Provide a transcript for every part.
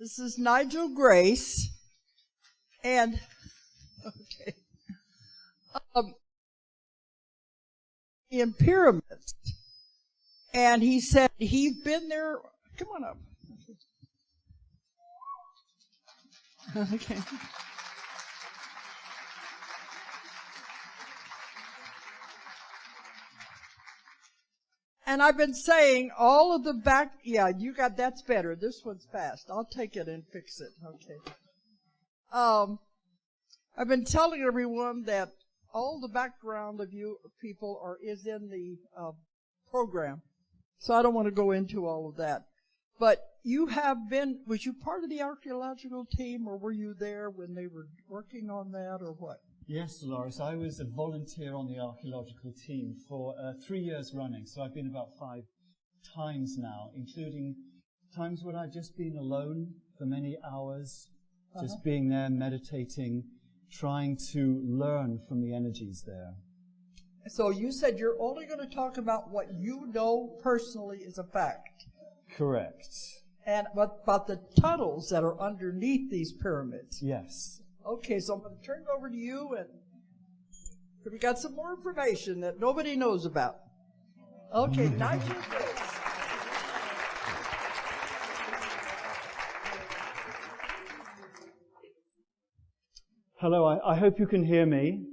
This is Nigel Grace, and okay, in pyramids, and he said he'd been there. Come on up. Okay. And I've been saying all of the back, yeah, you got, that's better. This one's fast. I'll take it and fix it. Okay. I've been telling everyone that all the background of you people is in the program. So I don't want to go into all of that. But you have been, was you part of the archaeological team, or were you there when they were working on that, or what? Yes, Dolores, I was a volunteer on the archaeological team for 3 years running, so I've been about 5 times now, including times when I've just been alone for many hours, just being there, meditating, trying to learn from the energies there. So you said you're only going to talk about what you know personally is a fact. Correct. And about the tunnels that are underneath these pyramids. Yes. Okay, so I'm going to turn it over to you, and we got some more information that nobody knows about. Okay, Nigel Grace. Hello, I hope you can hear me.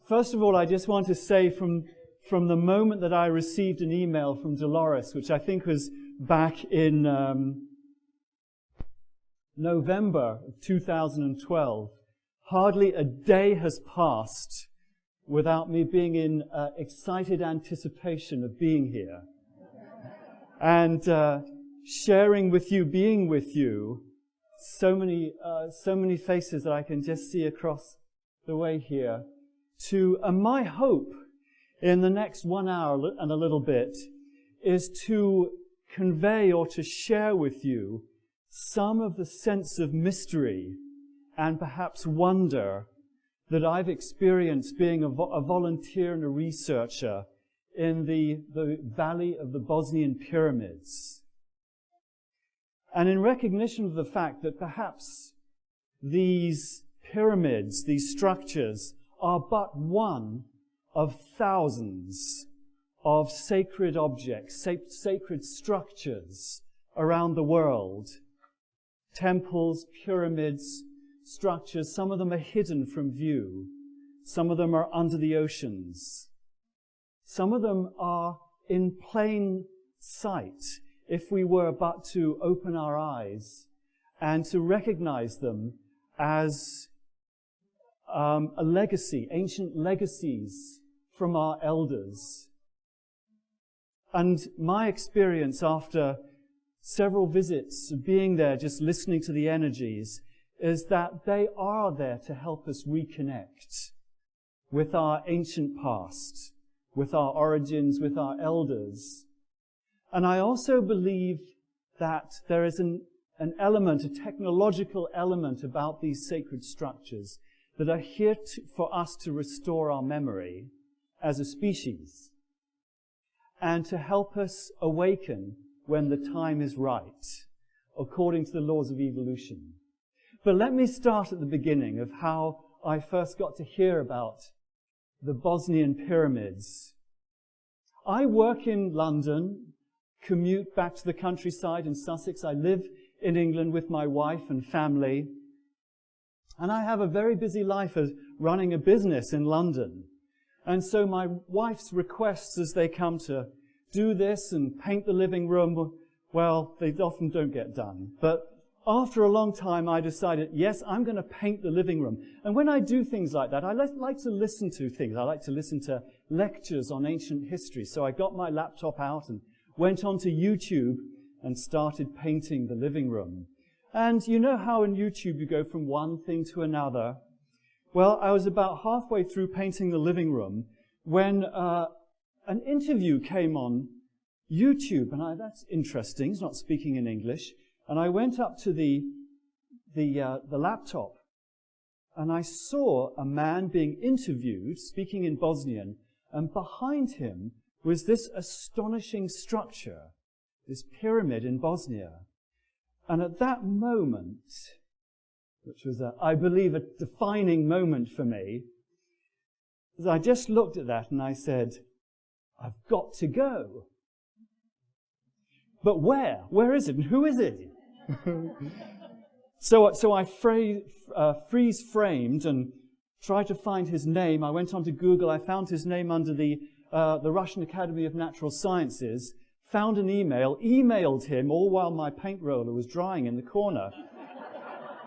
First of all, I just want to say from the moment that I received an email from Dolores, which I think was back in November of 2012, hardly a day has passed without me being in excited anticipation of being here and sharing with you, being with you, so many faces that I can just see across the way here. My hope in the next 1 hour and a little bit is to convey or to share with you some of the sense of mystery and perhaps wonder that I've experienced being a volunteer and a researcher in the valley of the Bosnian pyramids. And in recognition of the fact that perhaps these pyramids, these structures, are but one of thousands of sacred objects, sacred structures around the world. Temples, pyramids, structures, some of them are hidden from view. Some of them are under the oceans. Some of them are in plain sight if we were but to open our eyes and to recognize them as a legacy, ancient legacies from our elders. And my experience after several visits, being there, just listening to the energies, is that they are there to help us reconnect with our ancient past, with our origins, with our elders. And I also believe that there is an element, a technological element about these sacred structures that are here for us to restore our memory as a species and to help us awaken when the time is right, according to the laws of evolution. But let me start at the beginning of how I first got to hear about the Bosnian pyramids. I work in London, commute back to the countryside in Sussex. I live in England with my wife and family. And I have a very busy life as running a business in London. And so my wife's requests as they come to do this and paint the living room, well, they often don't get done. But after a long time, I decided, yes, I'm going to paint the living room. And when I do things like that, I like to listen to things. I like to listen to lectures on ancient history. So I got my laptop out and went onto YouTube and started painting the living room. And you know how in YouTube you go from one thing to another? Well, I was about halfway through painting the living room when an interview came on YouTube, and that's interesting. He's not speaking in English. And I went up to the laptop, and I saw a man being interviewed, speaking in Bosnian, and behind him was this astonishing structure, this pyramid in Bosnia. And at that moment, which was, I believe, a defining moment for me, as I just looked at that and I said, I've got to go. But where? Where is it? And who is it? So I freeze-framed and tried to find his name. I went onto Google. I found his name under the Russian Academy of Natural Sciences, found an email, emailed him all while my paint roller was drying in the corner,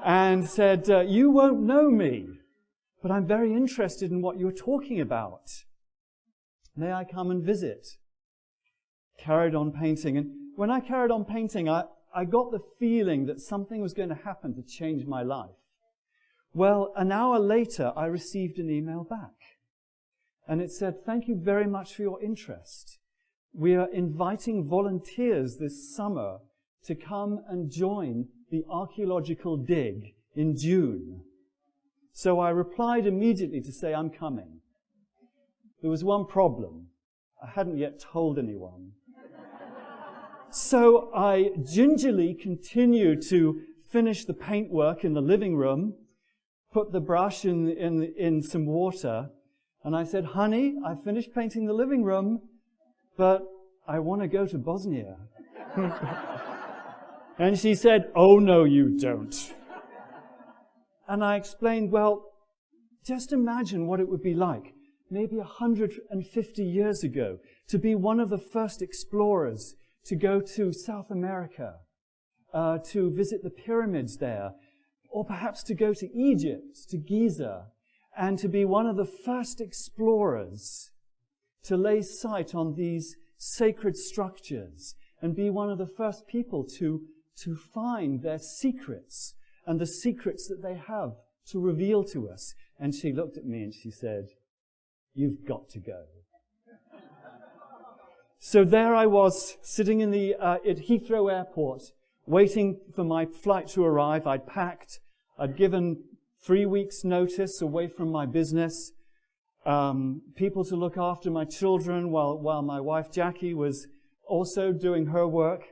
and said, you won't know me, but I'm very interested in what you're talking about. May I come and visit? Carried on painting, and when I carried on painting, I got the feeling that something was going to happen to change my life. Well, an hour later, I received an email back. And it said, thank you very much for your interest. We are inviting volunteers this summer to come and join the archaeological dig in June. So I replied immediately to say, I'm coming. There was one problem. I hadn't yet told anyone. So I gingerly continued to finish the paintwork in the living room, put the brush in some water, and I said, honey, I finished painting the living room, but I want to go to Bosnia. And she said, oh, no, you don't. And I explained, well, just imagine what it would be like, maybe 150 years ago, to be one of the first explorers to go to South America, to visit the pyramids there, or perhaps to go to Egypt, to Giza, and to be one of the first explorers to lay sight on these sacred structures and be one of the first people to find their secrets and the secrets that they have to reveal to us. And she looked at me and she said, you've got to go. So there I was, sitting in at Heathrow Airport, waiting for my flight to arrive. I'd packed. I'd given 3 weeks' notice away from my business, people to look after my children while my wife Jackie was also doing her work.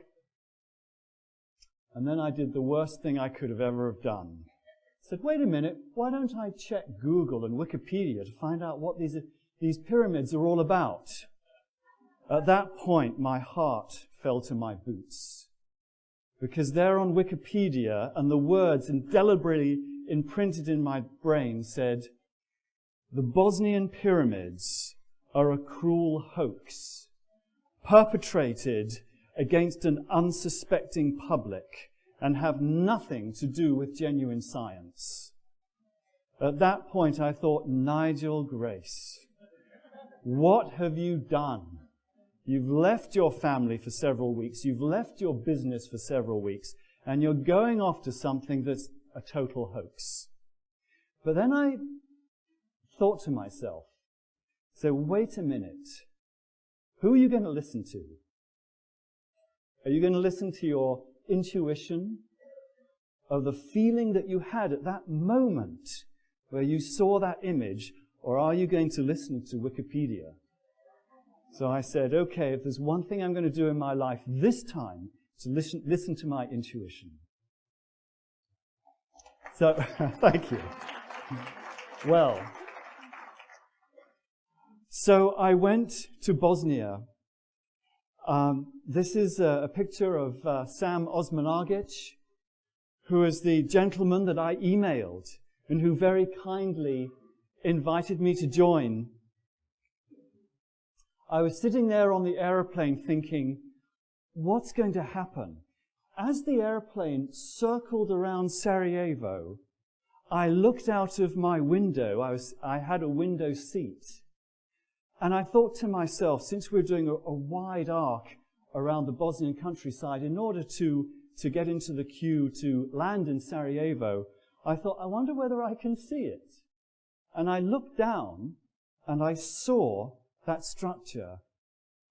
And then I did the worst thing I could have ever have done. I said, wait a minute, why don't I check Google and Wikipedia to find out what these pyramids are all about? At that point, my heart fell to my boots. Because there on Wikipedia, and the words indelibly imprinted in my brain said, the Bosnian pyramids are a cruel hoax, perpetrated against an unsuspecting public, and have nothing to do with genuine science. At that point, I thought, Nigel Grace, what have you done? You've left your family for several weeks, you've left your business for several weeks, and you're going off to something that's a total hoax. But then I thought to myself, so wait a minute, who are you going to listen to? Are you going to listen to your intuition of the feeling that you had at that moment where you saw that image, or are you going to listen to Wikipedia? So I said, okay, if there's one thing I'm going to do in my life this time, to listen to my intuition. So, thank you. Well, so I went to Bosnia. This is a picture of Sam Osmanagic, who is the gentleman that I emailed and who very kindly invited me to join. I was sitting there on the airplane thinking, what's going to happen? As the airplane circled around Sarajevo, I looked out of my window. I had a window seat. And I thought to myself, since we're doing a wide arc around the Bosnian countryside, in order to get into the queue to land in Sarajevo, I thought, I wonder whether I can see it. And I looked down and I saw that structure,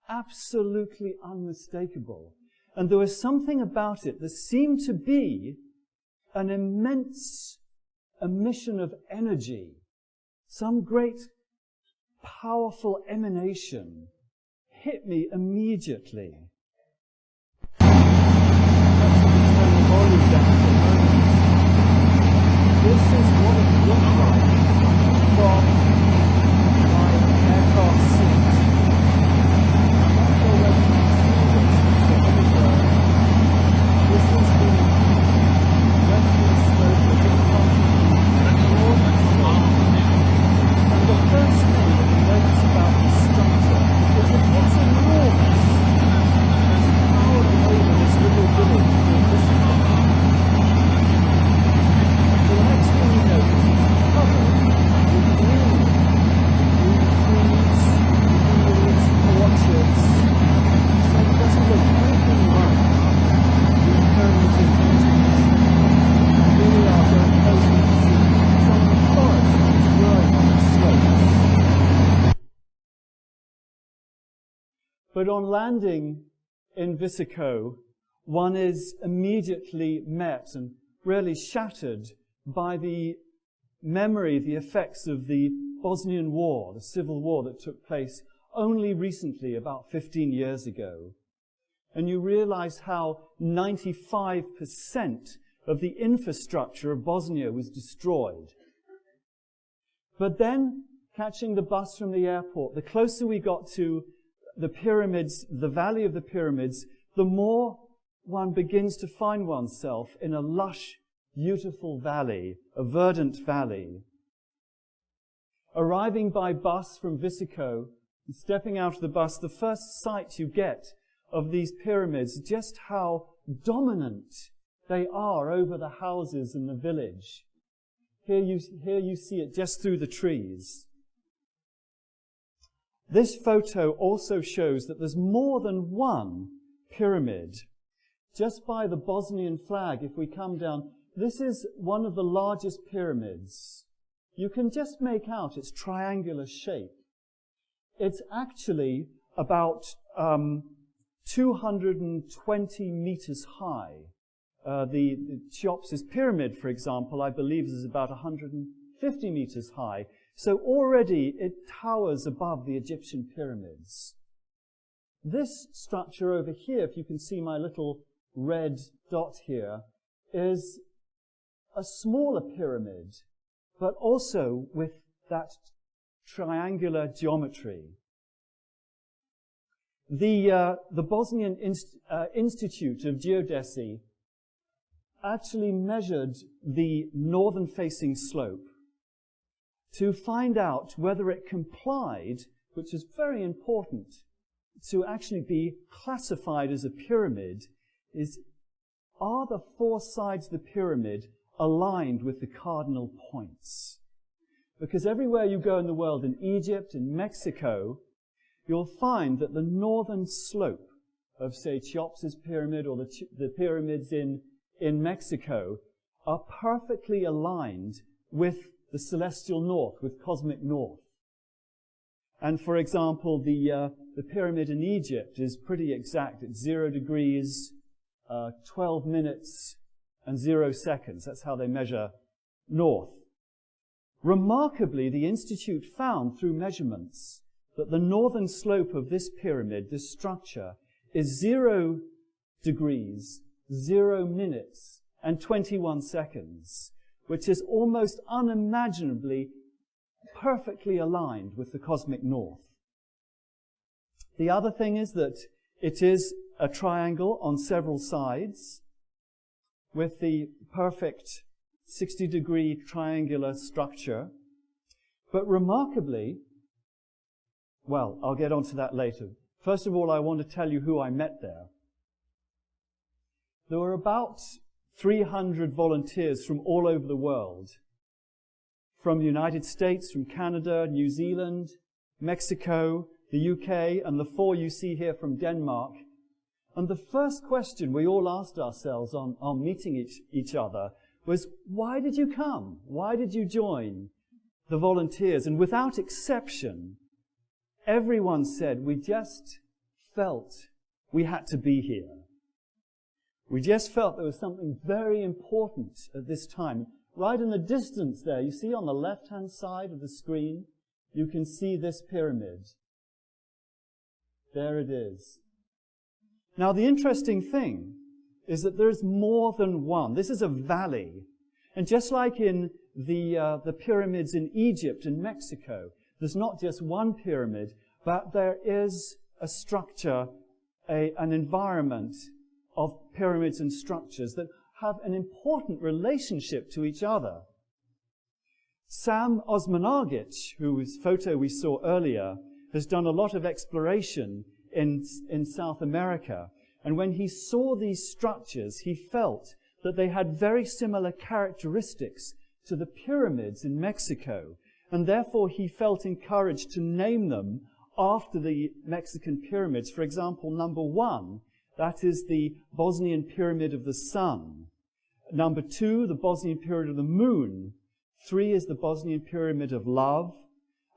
absolutely unmistakable. And there was something about it that seemed to be an immense emission of energy, some great powerful emanation hit me immediately. That's at the turn of volume down for a moment. This is what it looked like from my aircraft seat. I'm not sure whether you can see this. This is the western slope of just passing the northern slope. And the first thing that we notice about this structure is that it's enormous. It's towering over this little village called Vissiko. The next thing we notice is it's covered with green trees, fields, orchards. So it doesn't look anything like the pyramids in paintings. And here we are going closer to see some of the forest that's growing on the slopes. But on landing in Vissiko, one is immediately met and really shattered by the memory, the effects of the Bosnian War, the civil war that took place only recently, about 15 years ago. And you realize how 95% of the infrastructure of Bosnia was destroyed. But then, catching the bus from the airport, the closer we got to the pyramids, the Valley of the Pyramids, the more one begins to find oneself in a lush, beautiful valley, a verdant valley. Arriving by bus from Vissiko, and stepping out of the bus, the first sight you get of these pyramids, just how dominant they are over the houses in the village. Here you see it just through the trees. This photo also shows that there's more than one pyramid. Just by the Bosnian flag, if we come down, this is one of the largest pyramids. You can just make out its triangular shape. It's actually about 220 meters high. The Cheops' pyramid, for example, I believe is about 150 meters high. So already it towers above the Egyptian pyramids. This structure over here, if you can see my little red dot here, is a smaller pyramid, but also with that triangular geometry. The Bosnian Institute of Geodesy actually measured the northern-facing slope to find out whether it complied, which is very important, to actually be classified as a pyramid, are the four sides of the pyramid aligned with the cardinal points? Because everywhere you go in the world, in Egypt, in Mexico, you'll find that the northern slope of, say, Cheops' pyramid or the pyramids in Mexico are perfectly aligned with the celestial north, with cosmic north. And for example, the pyramid in Egypt is pretty exact. It's 0 degrees, 12 minutes, and 0 seconds. That's how they measure north. Remarkably, the Institute found through measurements that the northern slope of this pyramid, this structure, is 0 degrees, 0 minutes, and 21 seconds, which is almost unimaginably perfectly aligned with the cosmic north. The other thing is that it is a triangle on several sides with the perfect 60-degree triangular structure. But remarkably, well, I'll get onto that later. First of all, I want to tell you who I met there. There were about 300 volunteers from all over the world, from the United States, from Canada, New Zealand, Mexico, the UK, and the 4 you see here from Denmark. And the first question we all asked ourselves on meeting each other was, why did you come? Why did you join the volunteers? And without exception, everyone said, we just felt we had to be here. We just felt there was something very important at this time. Right in the distance there, you see on the left-hand side of the screen, you can see this pyramid. There it is. Now, the interesting thing is that there's more than one. This is a valley. And just like in the pyramids in Egypt and Mexico, there's not just one pyramid, but there is a structure, an environment of pyramids and structures that have an important relationship to each other. Sam Osmanagic, whose photo we saw earlier, has done a lot of exploration in South America. And when he saw these structures, he felt that they had very similar characteristics to the pyramids in Mexico. And therefore, he felt encouraged to name them after the Mexican pyramids. For example, number 1, that is the Bosnian Pyramid of the Sun. Number 2, the Bosnian Pyramid of the Moon. 3 is the Bosnian Pyramid of Love.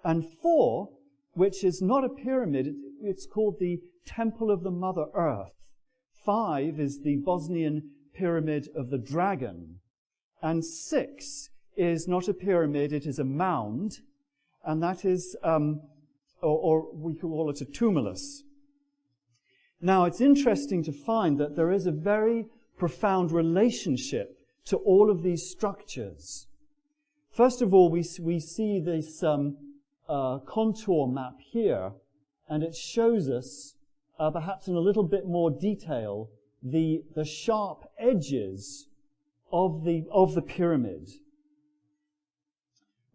And 4, which is not a pyramid, it's called the Temple of the Mother Earth. 5 is the Bosnian Pyramid of the Dragon. And 6 is not a pyramid, it is a mound. And that is, or we could call it a tumulus. Now, it's interesting to find that there is a very profound relationship to all of these structures. First of all, we see this contour map here, and it shows us, perhaps in a little bit more detail, the sharp edges of the pyramid.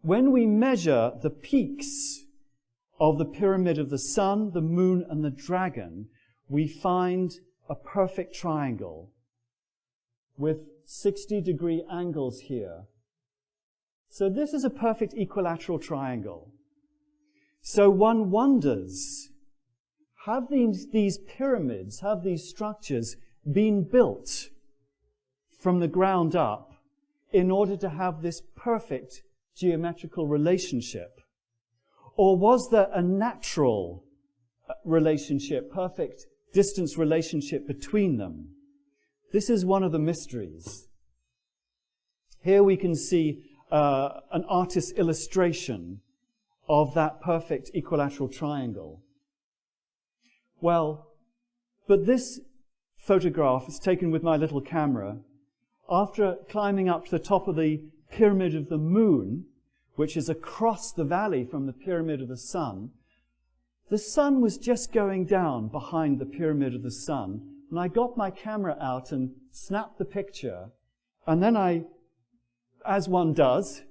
When we measure the peaks of the Pyramid of the Sun, the Moon, and the Dragon, we find a perfect triangle with 60-degree angles here. So this is a perfect equilateral triangle. So one wonders, have these pyramids, have these structures been built from the ground up in order to have this perfect geometrical relationship? Or was there a natural relationship, perfect distance relationship between them? This is one of the mysteries. Here we can see an artist's illustration of that perfect equilateral triangle. Well, but this photograph is taken with my little camera after climbing up to the top of the Pyramid of the Moon, which is across the valley from the Pyramid of the Sun. The sun was just going down behind the Pyramid of the Sun, and I got my camera out and snapped the picture, and then I, as one does,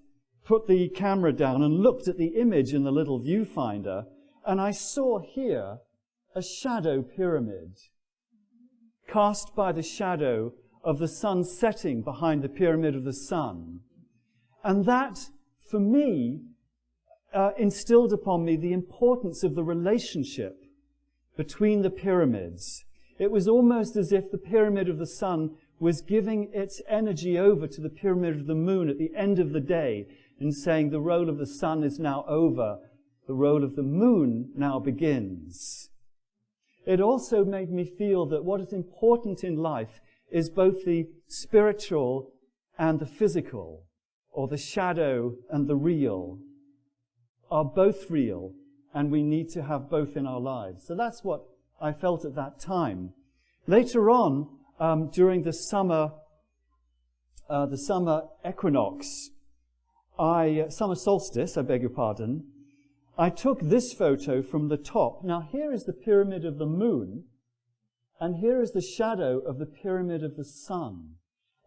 put the camera down and looked at the image in the little viewfinder, and I saw here a shadow pyramid cast by the shadow of the sun setting behind the Pyramid of the Sun. And that, for me, instilled upon me the importance of the relationship between the pyramids. It was almost as if the Pyramid of the Sun was giving its energy over to the Pyramid of the Moon at the end of the day and saying the role of the sun is now over, the role of the moon now begins. It also made me feel that what is important in life is both the spiritual and the physical, or the shadow and the real, are both real, and we need to have both in our lives. So that's what I felt at that time. Later on, during the summer equinox, summer solstice, I beg your pardon, I took this photo from the top. Now here is the Pyramid of the Moon, and here is the shadow of the Pyramid of the Sun,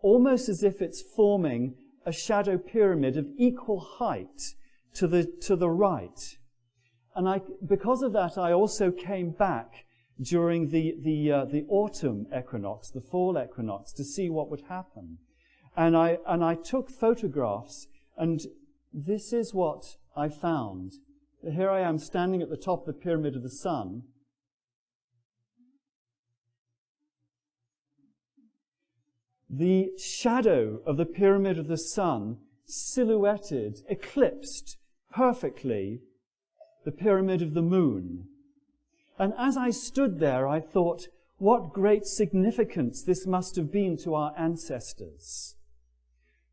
almost as if it's forming a shadow pyramid of equal height to the right. And because of that, I also came back during the autumn equinox, the fall equinox, to see what would happen. And I took photographs, and this is what I found. Here I am standing at the top of the Pyramid of the Sun. The shadow of the Pyramid of the Sun silhouetted, eclipsed perfectly the Pyramid of the Moon. And as I stood there, I thought, what great significance this must have been to our ancestors,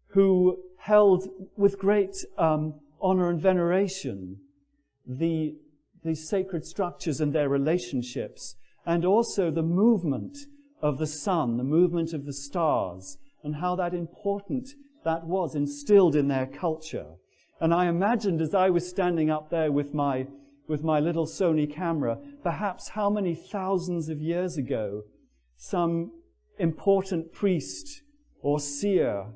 who held with great honor and veneration the sacred structures and their relationships, and also the movement of the sun, the movement of the stars, and how that important that was instilled in their culture. And I imagined as I was standing up there with my little Sony camera, perhaps how many thousands of years ago some important priest or seer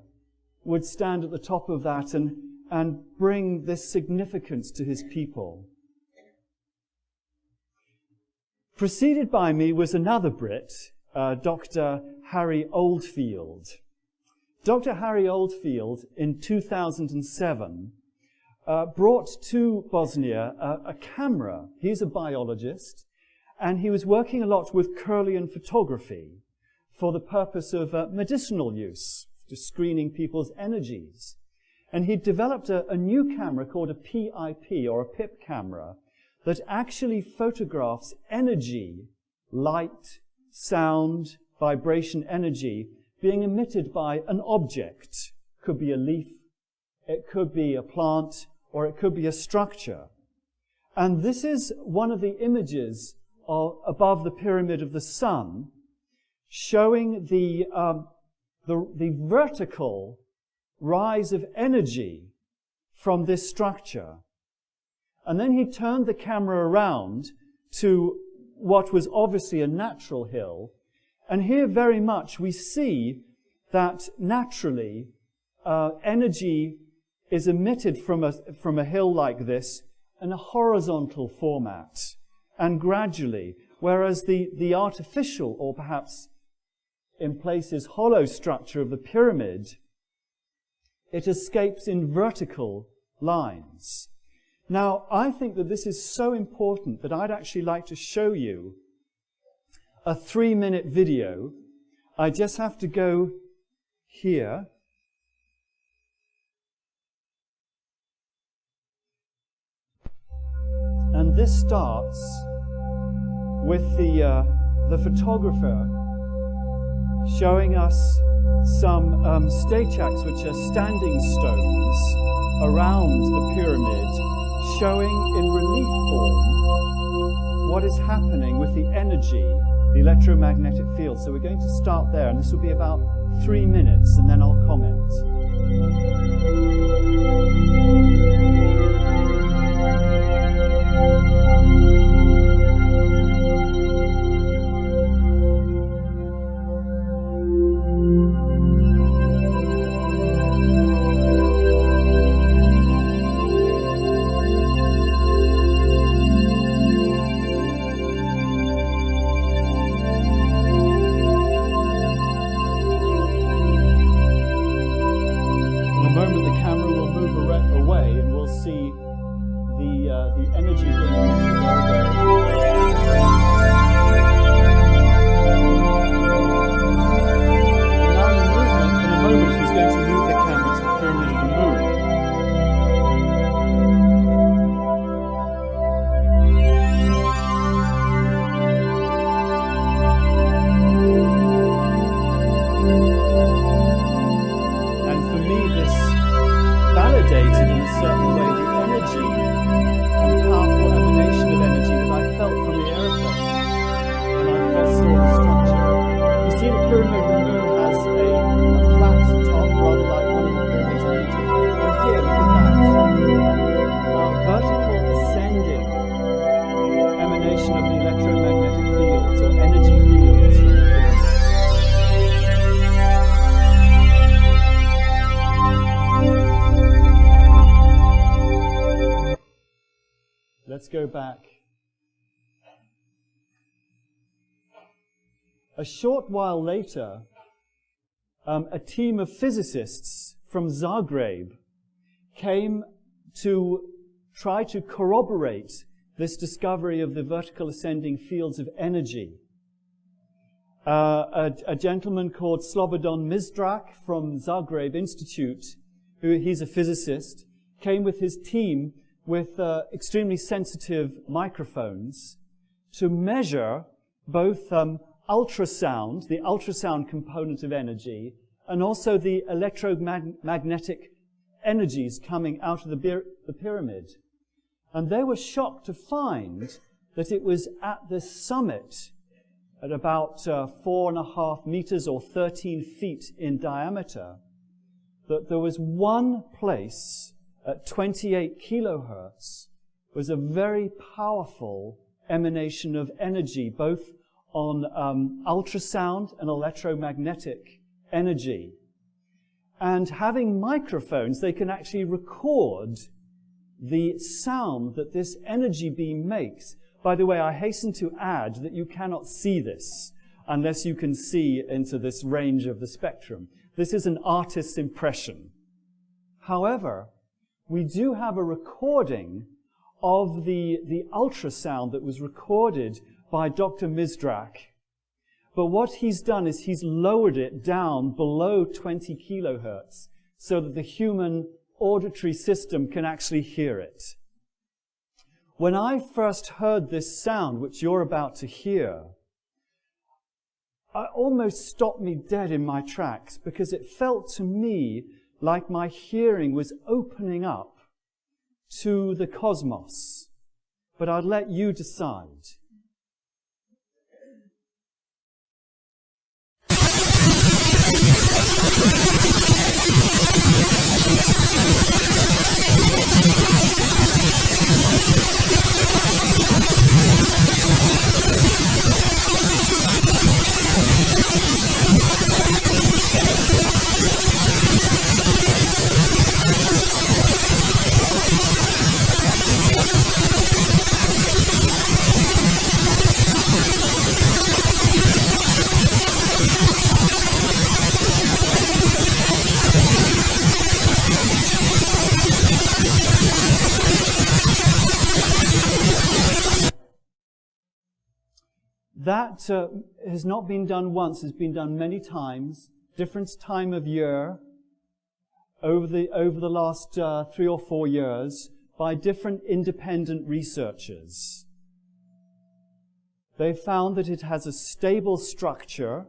would stand at the top of that and bring this significance to his people. Preceded by me was another Brit, Dr. Harry Oldfield. Dr. Harry Oldfield, in 2007, brought to Bosnia a camera. He's a biologist, and he was working a lot with Kirlian photography for the purpose of medicinal use, just screening people's energies. And he developed a new camera called a PIP, or a PIP camera, that actually photographs energy, light, sound, vibration energy, being emitted by an object. It could be a leaf, it could be a plant, or it could be a structure. And this is one of the images above the pyramid of the sun, showing the vertical rise of energy from this structure. And then he turned the camera around to what was obviously a natural hill. And here very much we see that naturally energy is emitted from a hill like this in a horizontal format and gradually, whereas the artificial, or perhaps in places hollow structure of the pyramid, it escapes in vertical lines. Now, I think that this is so important that I'd actually like to show you a 3-minute video. I just have to go here. And this starts with the photographer showing us some stachaks, which are standing stones around the pyramid, showing in relief form what is happening with the energy, the electromagnetic field. So we're going to start there, and this will be about 3 minutes, and then I'll comment. Let's go back. A short while later, a team of physicists from Zagreb came to try to corroborate this discovery of the vertical ascending fields of energy. A gentleman called Slobodan Mizdrak from Zagreb Institute, he's a physicist, came with his team with extremely sensitive microphones to measure both ultrasound, the ultrasound component of energy, and also the electromagnetic energies coming out of the pyramid. And they were shocked to find that it was at this summit, at about 4.5 meters or 13 feet in diameter, that there was one place at 28 kilohertz was a very powerful emanation of energy, both on ultrasound and electromagnetic energy. And having microphones, they can actually record the sound that this energy beam makes. By the way, I hasten to add that you cannot see this unless you can see into this range of the spectrum. This is an artist's impression. However, we do have a recording of the ultrasound that was recorded by Dr. Misdrak. But what he's done is he's lowered it down below 20 kilohertz so that the human auditory system can actually hear it. When I first heard this sound, which you're about to hear, it almost stopped me dead in my tracks because it felt to me like my hearing was opening up to the cosmos. But I'd let you decide. That has not been done once, has been done many times, different time of year, over the last 3 or 4 years, by different independent researchers. They found that it has a stable structure.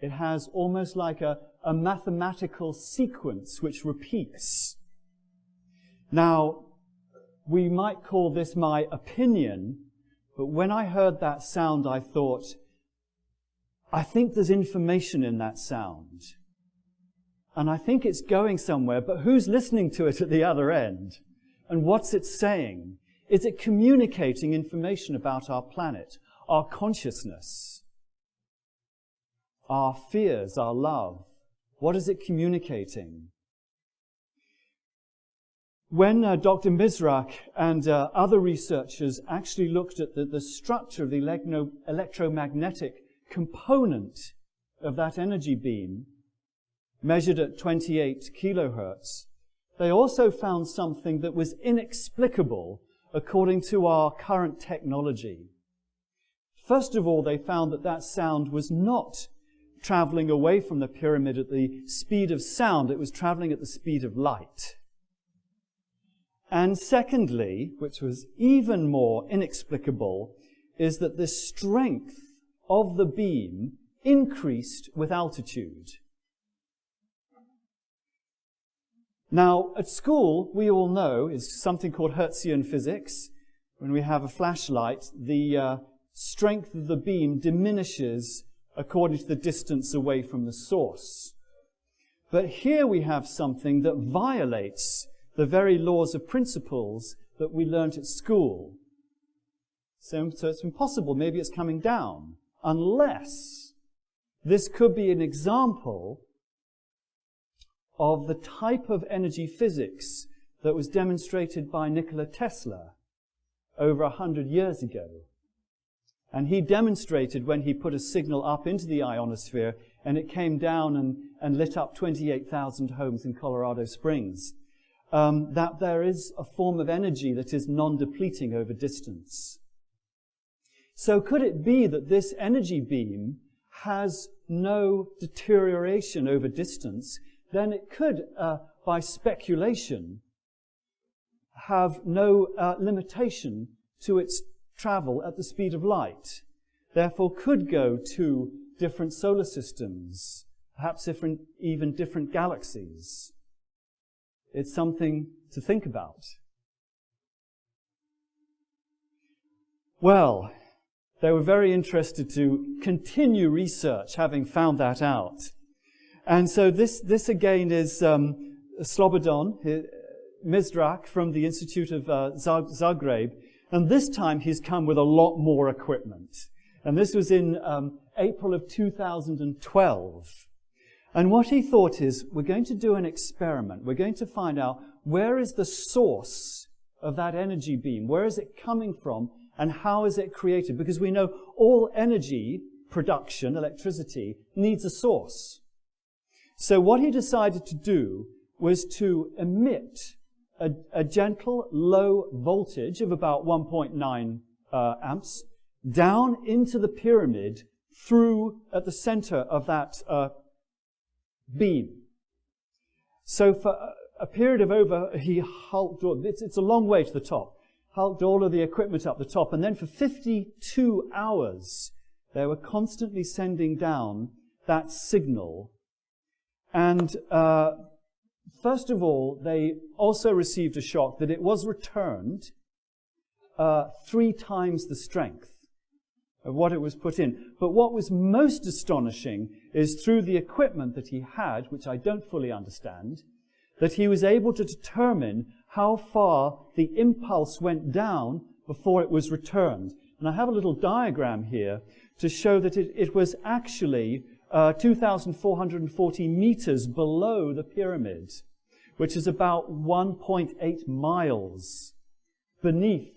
It has almost like a mathematical sequence which repeats. Now, we might call this my opinion, but when I heard that sound, I thought, I think there's information in that sound. And I think it's going somewhere, but who's listening to it at the other end? And what's it saying? Is it communicating information about our planet, our consciousness, our fears, our love? What is it communicating? When Dr. Misdrak and other researchers actually looked at the structure of the electromagnetic component of that energy beam, measured at 28 kilohertz, they also found something that was inexplicable according to our current technology. First of all, they found that that sound was not traveling away from the pyramid at the speed of sound, it was traveling at the speed of light. And secondly, which was even more inexplicable, is that the strength of the beam increased with altitude. Now, at school, we all know, is something called Hertzian physics. When we have a flashlight, the strength of the beam diminishes according to the distance away from the source. But here we have something that violates the very laws of principles that we learnt at school. So it's impossible, maybe it's coming down, unless this could be an example of the type of energy physics that was demonstrated by Nikola Tesla over 100 years ago. And he demonstrated when he put a signal up into the ionosphere and it came down and lit up 28,000 homes in Colorado Springs, that there is a form of energy that is non-depleting over distance. So could it be that this energy beam has no deterioration over distance? Then it could, by speculation, have no limitation to its travel at the speed of light. Therefore could go to different solar systems, perhaps even different galaxies. It's something to think about. Well, they were very interested to continue research, having found that out. And so this again is Slobodan Mizrak from the Institute of Zagreb. And this time he's come with a lot more equipment. And this was in April of 2012. And what he thought is, we're going to do an experiment. We're going to find out where is the source of that energy beam? Where is it coming from? And how is it created? Because we know all energy production, electricity, needs a source. So what he decided to do was to emit a gentle, low voltage of about 1.9 amps down into the pyramid through at the center of that beam. So for a period of he hulked, it's a long way to the top, hulked all of the equipment up the top, and then for 52 hours they were constantly sending down that signal. And first of all, they also received a shock that it was returned 3 times the strength of what it was put in. But what was most astonishing is through the equipment that he had, which I don't fully understand, that he was able to determine how far the impulse went down before it was returned. And I have a little diagram here to show that it was actually 2,440 meters below the pyramid, which is about 1.8 miles beneath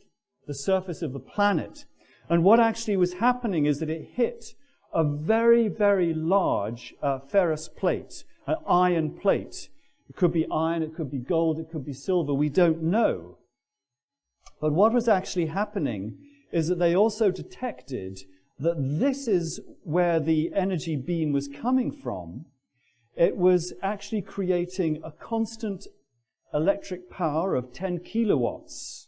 the surface of the planet. And what actually was happening is that it hit a very, very large ferrous plate, an iron plate. It could be iron, it could be gold, it could be silver, we don't know. But what was actually happening is that they also detected that this is where the energy beam was coming from. It was actually creating a constant electric power of 10 kilowatts.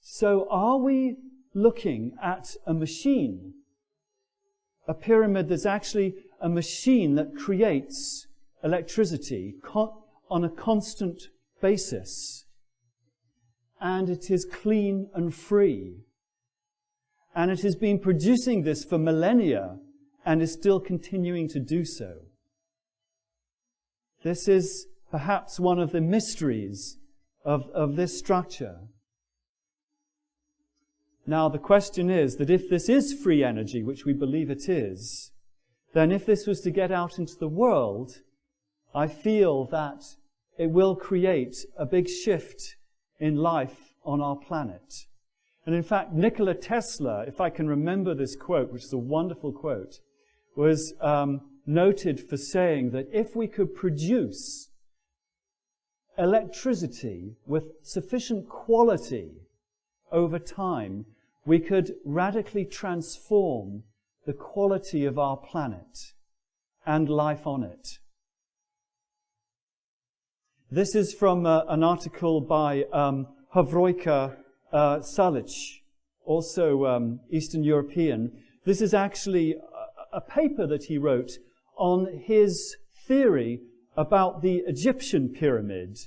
So are we looking at a machine, a pyramid that's actually a machine that creates electricity on a constant basis? And it is clean and free. And it has been producing this for millennia and is still continuing to do so. This is perhaps one of the mysteries of this structure. Now, the question is that if this is free energy, which we believe it is, then if this was to get out into the world, I feel that it will create a big shift in life on our planet. And in fact, Nikola Tesla, if I can remember this quote, which is a wonderful quote, was noted for saying that if we could produce electricity with sufficient quality over time, we could radically transform the quality of our planet and life on it. This is from an article by Hrvoje Salic, also Eastern European. This is actually a paper that he wrote on his theory about the Egyptian pyramid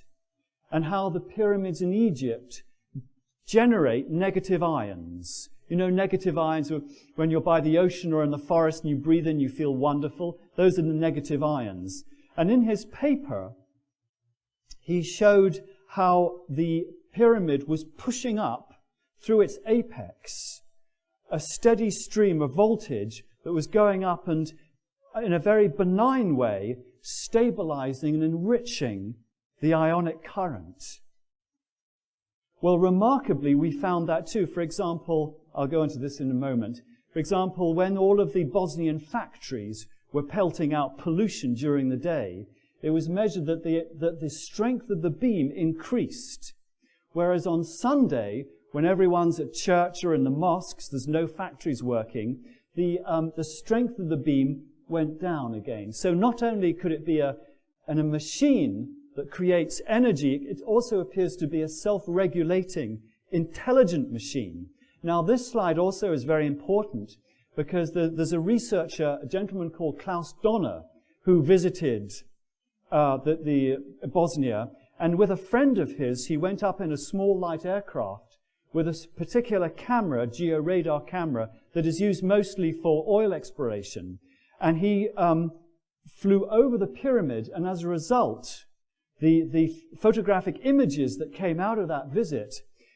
and how the pyramids in Egypt generate negative ions. You know, negative ions, when you're by the ocean or in the forest and you breathe in, you feel wonderful. Those are the negative ions. And in his paper, he showed how the pyramid was pushing up through its apex a steady stream of voltage that was going up and, in a very benign way, stabilizing and enriching the ionic current. Well, remarkably, we found that too. For example, I'll go into this in a moment. For example, when all of the Bosnian factories were pelting out pollution during the day, it was measured that the strength of the beam increased. Whereas on Sunday, when everyone's at church or in the mosques, there's no factories working, the strength of the beam went down again. So not only could it be a machine that creates energy, it also appears to be a self-regulating, intelligent machine. Now, this slide also is very important because there's a researcher, a gentleman called Klaus Donner, who visited the Bosnia, and with a friend of his, he went up in a small light aircraft with a particular camera, georadar camera, that is used mostly for oil exploration. And he flew over the pyramid, and as a result, the photographic images that came out of that visit,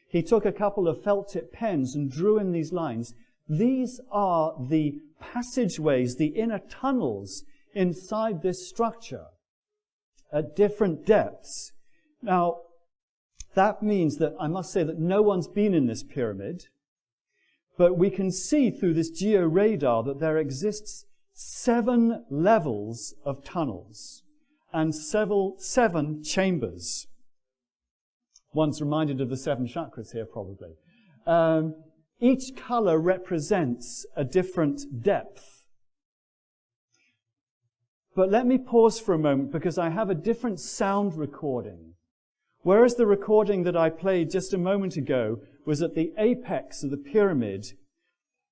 he took a couple of felt-tip pens and drew in these lines. These are the passageways, the inner tunnels inside this structure at different depths. Now, that means that I must say that no one's been in this pyramid, but we can see through this georadar that there exists 7 levels of tunnels and 7 chambers. One's reminded of the 7 chakras here, probably. Each color represents a different depth. But let me pause for a moment because I have a different sound recording. Whereas the recording that I played just a moment ago was at the apex of the pyramid,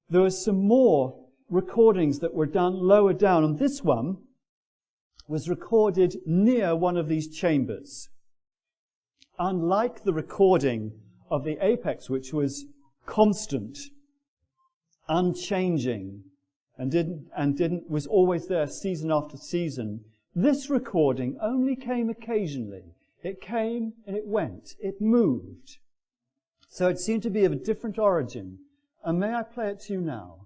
there were some more recordings that were done lower down, and this one was recorded near one of these chambers. Unlike the recording of the apex, which was constant, unchanging, and was always there season after season, this recording only came occasionally. It came and it went. It moved. So it seemed to be of a different origin. And may I play it to you now?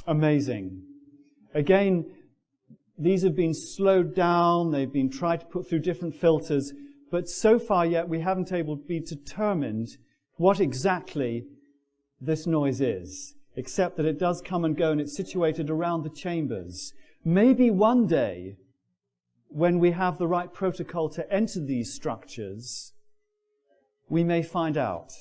Amazing. Again, these have been slowed down, they've been tried to put through different filters, but so far yet we haven't able to be determined what exactly this noise is, except that it does come and go and it's situated around the chambers. Maybe one day, when we have the right protocol to enter these structures, we may find out.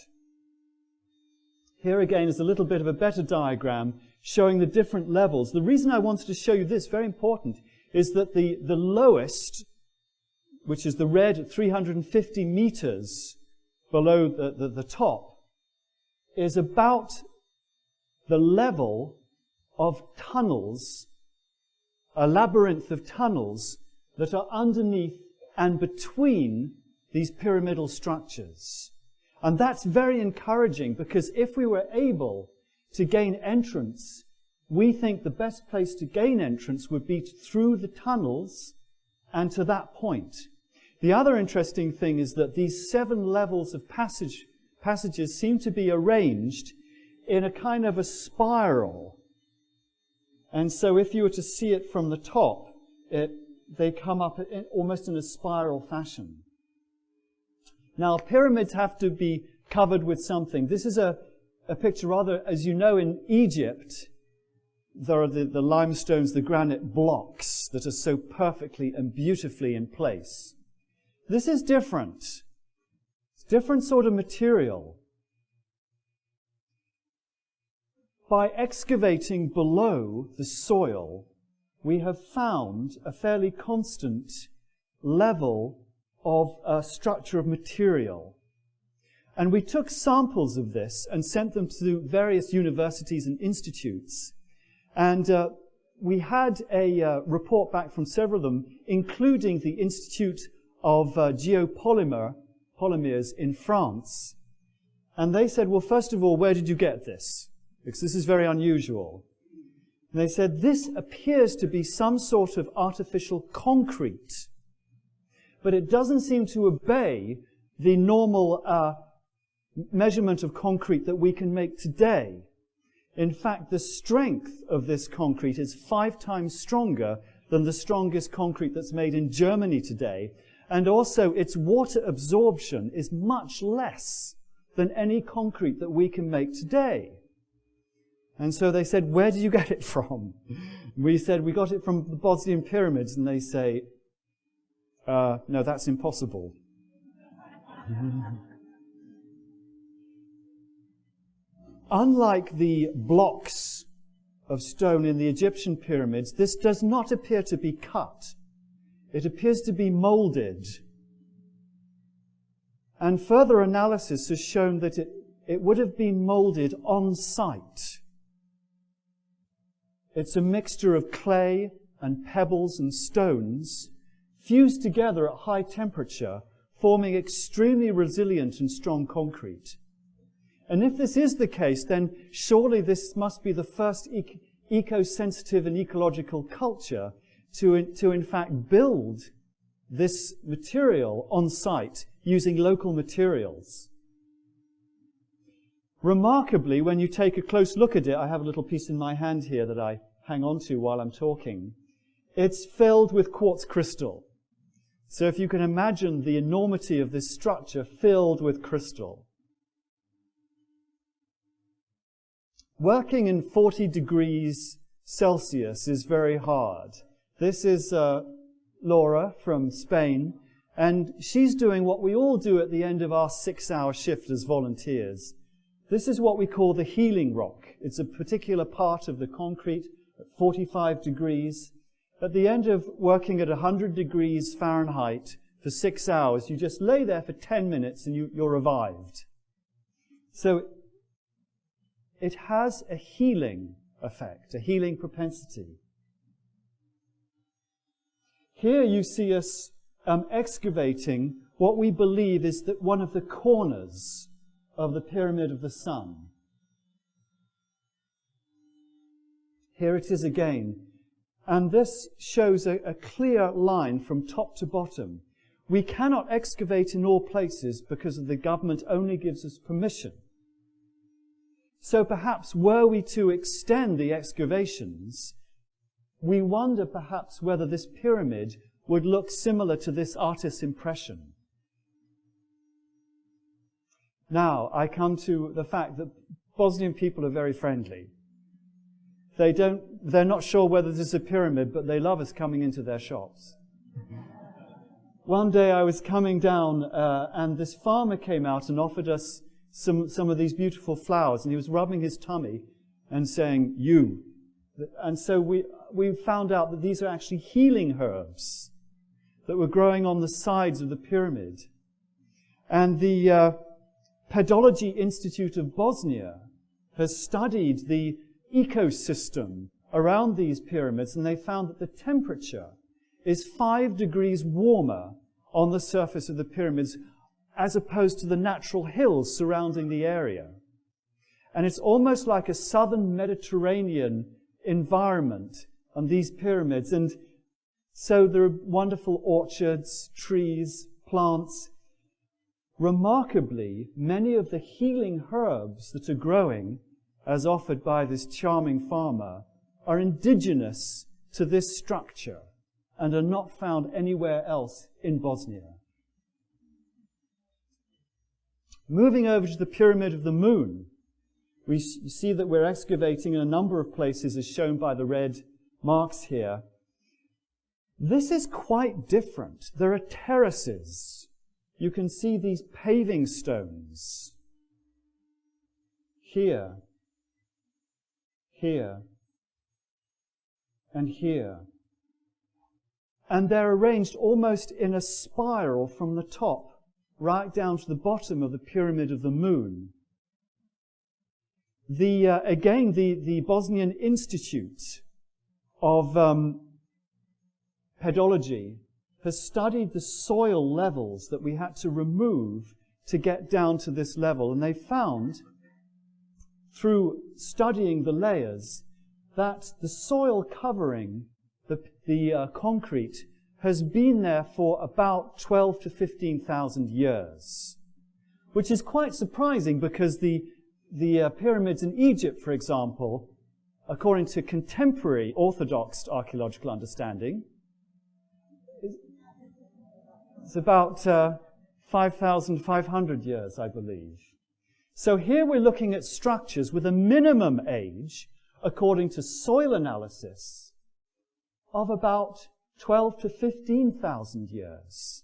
Here again is a little bit of a better diagram showing the different levels. The reason I wanted to show you this, very important, is that the lowest, which is the red at 350 meters below the top, is about the level of tunnels, a labyrinth of tunnels that are underneath and between these pyramidal structures. And that's very encouraging, because if we were able to gain entrance, we think the best place to gain entrance would be through the tunnels and to that point. The other interesting thing is that these 7 levels of passages seem to be arranged in a kind of a spiral. And so if you were to see it from the top, they come up almost in a spiral fashion. Now, pyramids have to be covered with something. This is a picture, rather, as you know, in Egypt, there are the limestones, the granite blocks that are so perfectly and beautifully in place. This is different. It's a different sort of material. By excavating below the soil, we have found a fairly constant level of a structure of material. And we took samples of this and sent them to various universities and institutes. And we had a report back from several of them, including the Institute of Geopolymers in France. And they said, well, first of all, where did you get this? Because this is very unusual. And they said, this appears to be some sort of artificial concrete, but it doesn't seem to obey the normal measurement of concrete that we can make today. In fact, the strength of this concrete is 5 times stronger than the strongest concrete that's made in Germany today. And also, its water absorption is much less than any concrete that we can make today. And so they said, where did you get it from? We said, we got it from the Bosnian pyramids. And they say, no, that's impossible. Unlike the blocks of stone in the Egyptian pyramids, this does not appear to be cut. It appears to be molded. And further analysis has shown that it would have been molded on site. It's a mixture of clay and pebbles and stones fused together at high temperature, forming extremely resilient and strong concrete. And if this is the case, then surely this must be the first eco-sensitive and ecological culture to in fact build this material on site using local materials. Remarkably, when you take a close look at it, I have a little piece in my hand here that I hang on to while I'm talking. It's filled with quartz crystal. So if you can imagine the enormity of this structure filled with crystal. Working in 40 degrees Celsius is very hard. This is Laura from Spain, and she's doing what we all do at the end of our 6-hour shift as volunteers. This is what we call the healing rock. It's a particular part of the concrete at 45 degrees. At the end of working at 100 degrees Fahrenheit for 6 hours, you just lay there for 10 minutes and you're revived. So it has a healing effect, a healing propensity. Here you see us excavating what we believe is that one of the corners of the Pyramid of the Sun. Here it is again. And this shows a clear line from top to bottom. We cannot excavate in all places because the government only gives us permission. So perhaps were we to extend the excavations, we wonder perhaps whether this pyramid would look similar to this artist's impression. Now, I come to the fact that Bosnian people are very friendly. They're not sure whether this is a pyramid, but they love us coming into their shops. One day I was coming down, and this farmer came out and offered us some of these beautiful flowers, and he was rubbing his tummy and saying, "You." And so we found out that these are actually healing herbs that were growing on the sides of the pyramid. And the Pedology Institute of Bosnia has studied the ecosystem around these pyramids, and they found that the temperature is 5 degrees warmer on the surface of the pyramids as opposed to the natural hills surrounding the area. And it's almost like a southern Mediterranean environment on these pyramids. And so there are wonderful orchards, trees, plants. Remarkably, many of the healing herbs that are growing, as offered by this charming farmer, are indigenous to this structure and are not found anywhere else in Bosnia. Moving over to the Pyramid of the Moon, we see that we're excavating in a number of places as shown by the red marks here. This is quite different. There are terraces. You can see these paving stones. Here, here, and here. And they're arranged almost in a spiral from the top right down to the bottom of the Pyramid of the Moon. Again, the Bosnian Institute of Pedology has studied the soil levels that we had to remove to get down to this level. And they found, through studying the layers, that the soil covering the concrete has been there for about 12 to 15,000 years, which is quite surprising because the pyramids in Egypt, for example, according to contemporary Orthodox archaeological understanding, it's about 5,500 years, I believe. So here we're looking at structures with a minimum age, according to soil analysis, of about 12 to 15,000 years.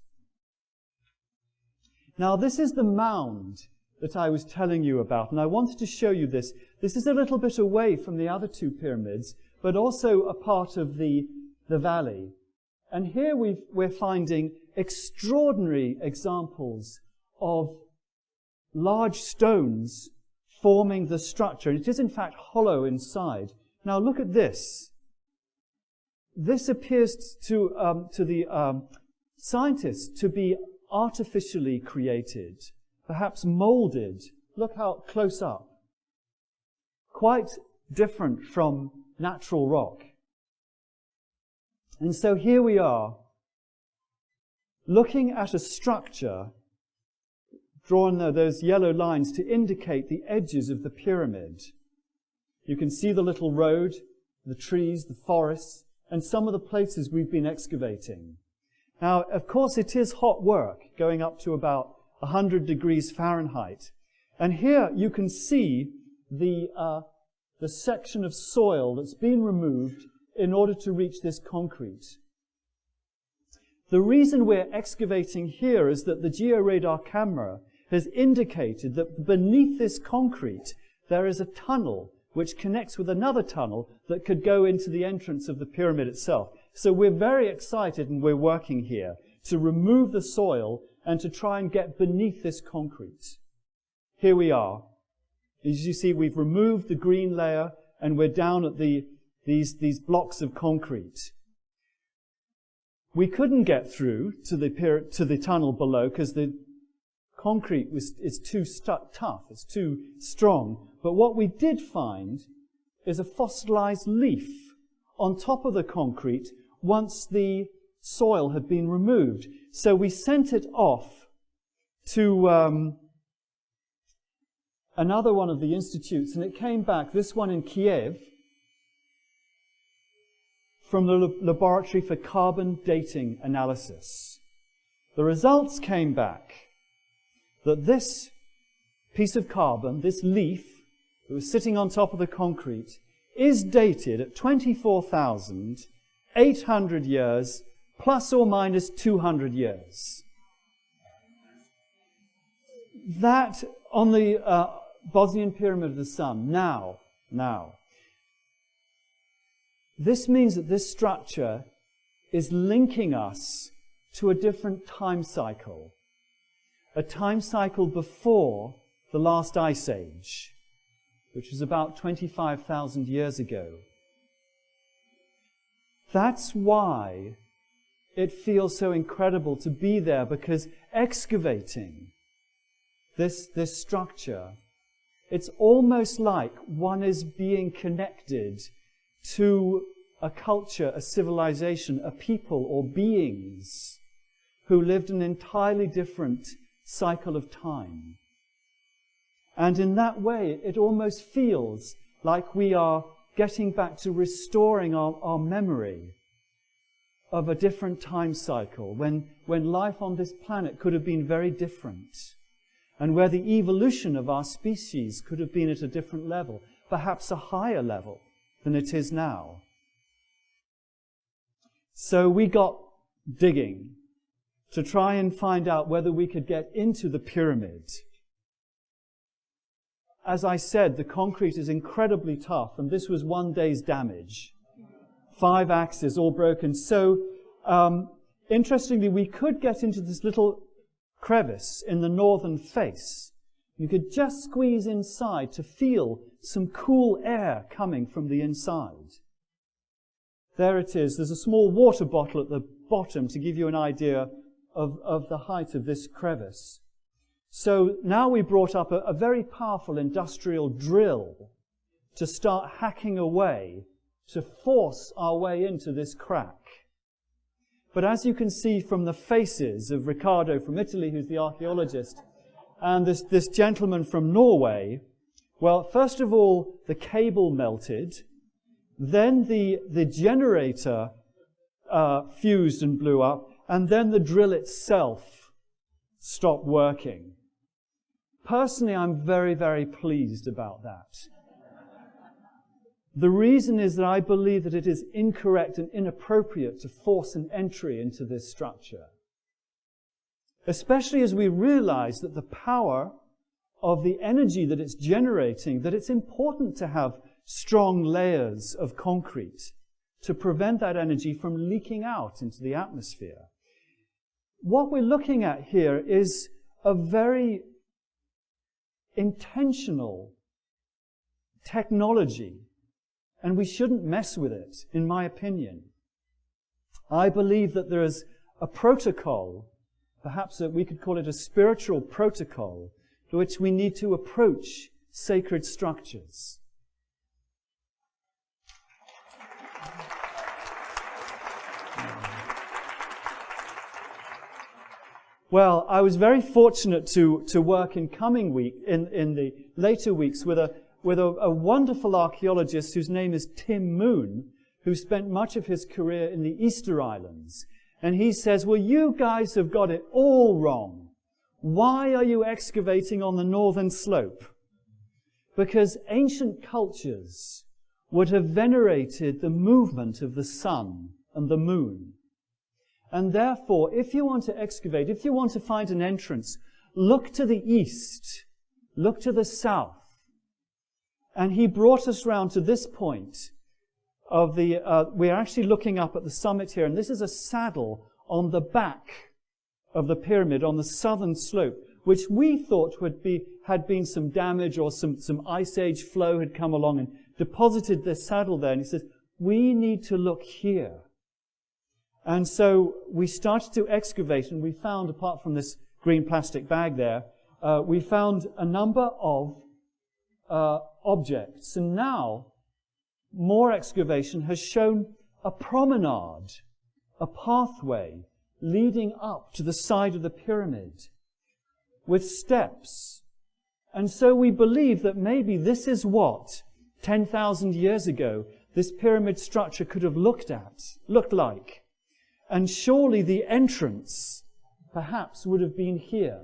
Now this is the mound that I was telling you about, and I wanted to show you this. This is a little bit away from the other two pyramids, but also a part of the valley. And here we're finding extraordinary examples of large stones forming the structure. And it is in fact hollow inside. Now look at this. This appears to the scientists to be artificially created, perhaps molded. Look how close up. Quite different from natural rock. And so here we are, looking at a structure, drawn those yellow lines to indicate the edges of the pyramid. You can see the little road, the trees, the forests, and some of the places we've been excavating. Now, of course, it is hot work, going up to about 100 degrees Fahrenheit. And here you can see the section of soil that's been removed in order to reach this concrete. The reason we're excavating here is that the georadar camera has indicated that beneath this concrete there is a tunnel which connects with another tunnel that could go into the entrance of the pyramid itself. So we're very excited, and we're working here to remove the soil and to try and get beneath this concrete. Here we are. As you see, we've removed the green layer and we're down at these blocks of concrete. We couldn't get through to the tunnel below because the concrete is too tough, it's too strong. But what we did find is a fossilized leaf on top of the concrete once the soil had been removed. So we sent it off to another one of the institutes, and it came back, this one in Kiev, from the Laboratory for Carbon Dating Analysis. The results came back that this piece of carbon, this leaf that was sitting on top of the concrete, is dated at 24,800 years plus or minus 200 years. That on the Bosnian Pyramid of the Sun, now. This means that this structure is linking us to a different time cycle. A time cycle before the last ice age, which was about 25,000 years ago. That's why it feels so incredible to be there, because excavating this structure, it's almost like one is being connected to a culture, a civilization, a people or beings who lived an entirely different cycle of time. And in that way, it almost feels like we are getting back to restoring our memory of a different time cycle, when life on this planet could have been very different, and where the evolution of our species could have been at a different level, perhaps a higher level than it is now. So we got digging to try and find out whether we could get into the pyramid. As I said, the concrete is incredibly tough, and this was one day's damage. 5 axes all broken. So, interestingly, we could get into this little crevice in the northern face. You could just squeeze inside to feel some cool air coming from the inside. There it is. There's a small water bottle at the bottom to give you an idea of the height of this crevice. So now we brought up a very powerful industrial drill to start hacking away, to force our way into this crack. But as you can see from the faces of Riccardo from Italy, who's the archaeologist, and this gentleman from Norway, well, first of all, the cable melted, then the generator fused and blew up, and then the drill itself stopped working. Personally, I'm very, very pleased about that. The reason is that I believe that it is incorrect and inappropriate to force an entry into this structure. Especially as we realize that the power of the energy that it's generating, that it's important to have strong layers of concrete to prevent that energy from leaking out into the atmosphere. What we're looking at here is a very intentional technology, and we shouldn't mess with it, in my opinion. I believe that there is a protocol, perhaps we could call it a spiritual protocol, to which we need to approach sacred structures. Well, I was very fortunate to work in the later weeks with a wonderful archaeologist whose name is Tim Moon, who spent much of his career in the Easter Islands. And he says, well, you guys have got it all wrong. Why are you excavating on the northern slope? Because ancient cultures would have venerated the movement of the sun and the moon. And therefore, if you want to excavate, if you want to find an entrance, look to the east, look to the south. And he brought us round to this point of we're actually looking up at the summit here, and this is a saddle on the back of the pyramid on the southern slope, which we thought had been some damage or some ice age flow had come along and deposited this saddle there. And he says, we need to look here. And so we started to excavate, and we found, apart from this green plastic bag there, we found a number of objects. And now, more excavation has shown a promenade, a pathway leading up to the side of the pyramid with steps. And so we believe that maybe this is what 10,000 years ago this pyramid structure could have looked like. And surely the entrance perhaps would have been here.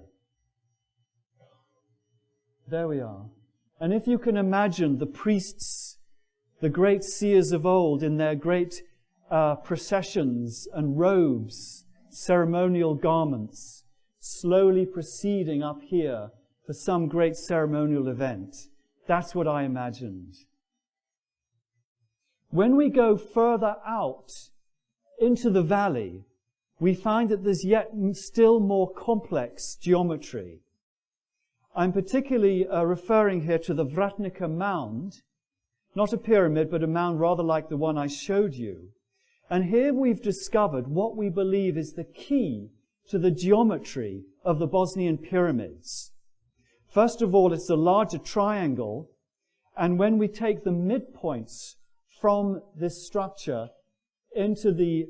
There we are. And if you can imagine the priests, the great seers of old in their great processions and robes, ceremonial garments, slowly proceeding up here for some great ceremonial event. That's what I imagined. When we go further out into the valley, we find that there's yet still more complex geometry. I'm particularly referring here to the Vratnica mound, not a pyramid, but a mound rather like the one I showed you. And here we've discovered what we believe is the key to the geometry of the Bosnian pyramids. First of all, it's a larger triangle, and when we take the midpoints from this structure into the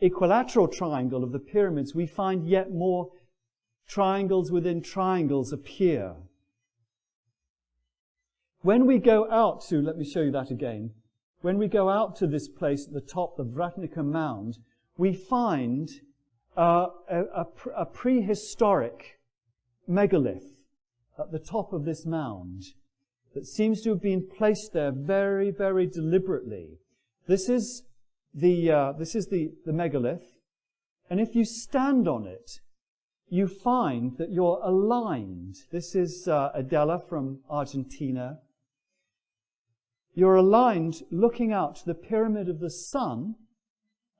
equilateral triangle of the pyramids, we find yet more triangles within triangles appear. When we go out to, let me show you that again. When we go out to this place at the top, the Vratnica mound, we find a prehistoric megalith at the top of this mound that seems to have been placed there very, very deliberately. This is the megalith, and if you stand on it, you find that you're aligned. This is Adela from Argentina. You're aligned looking out to the Pyramid of the Sun,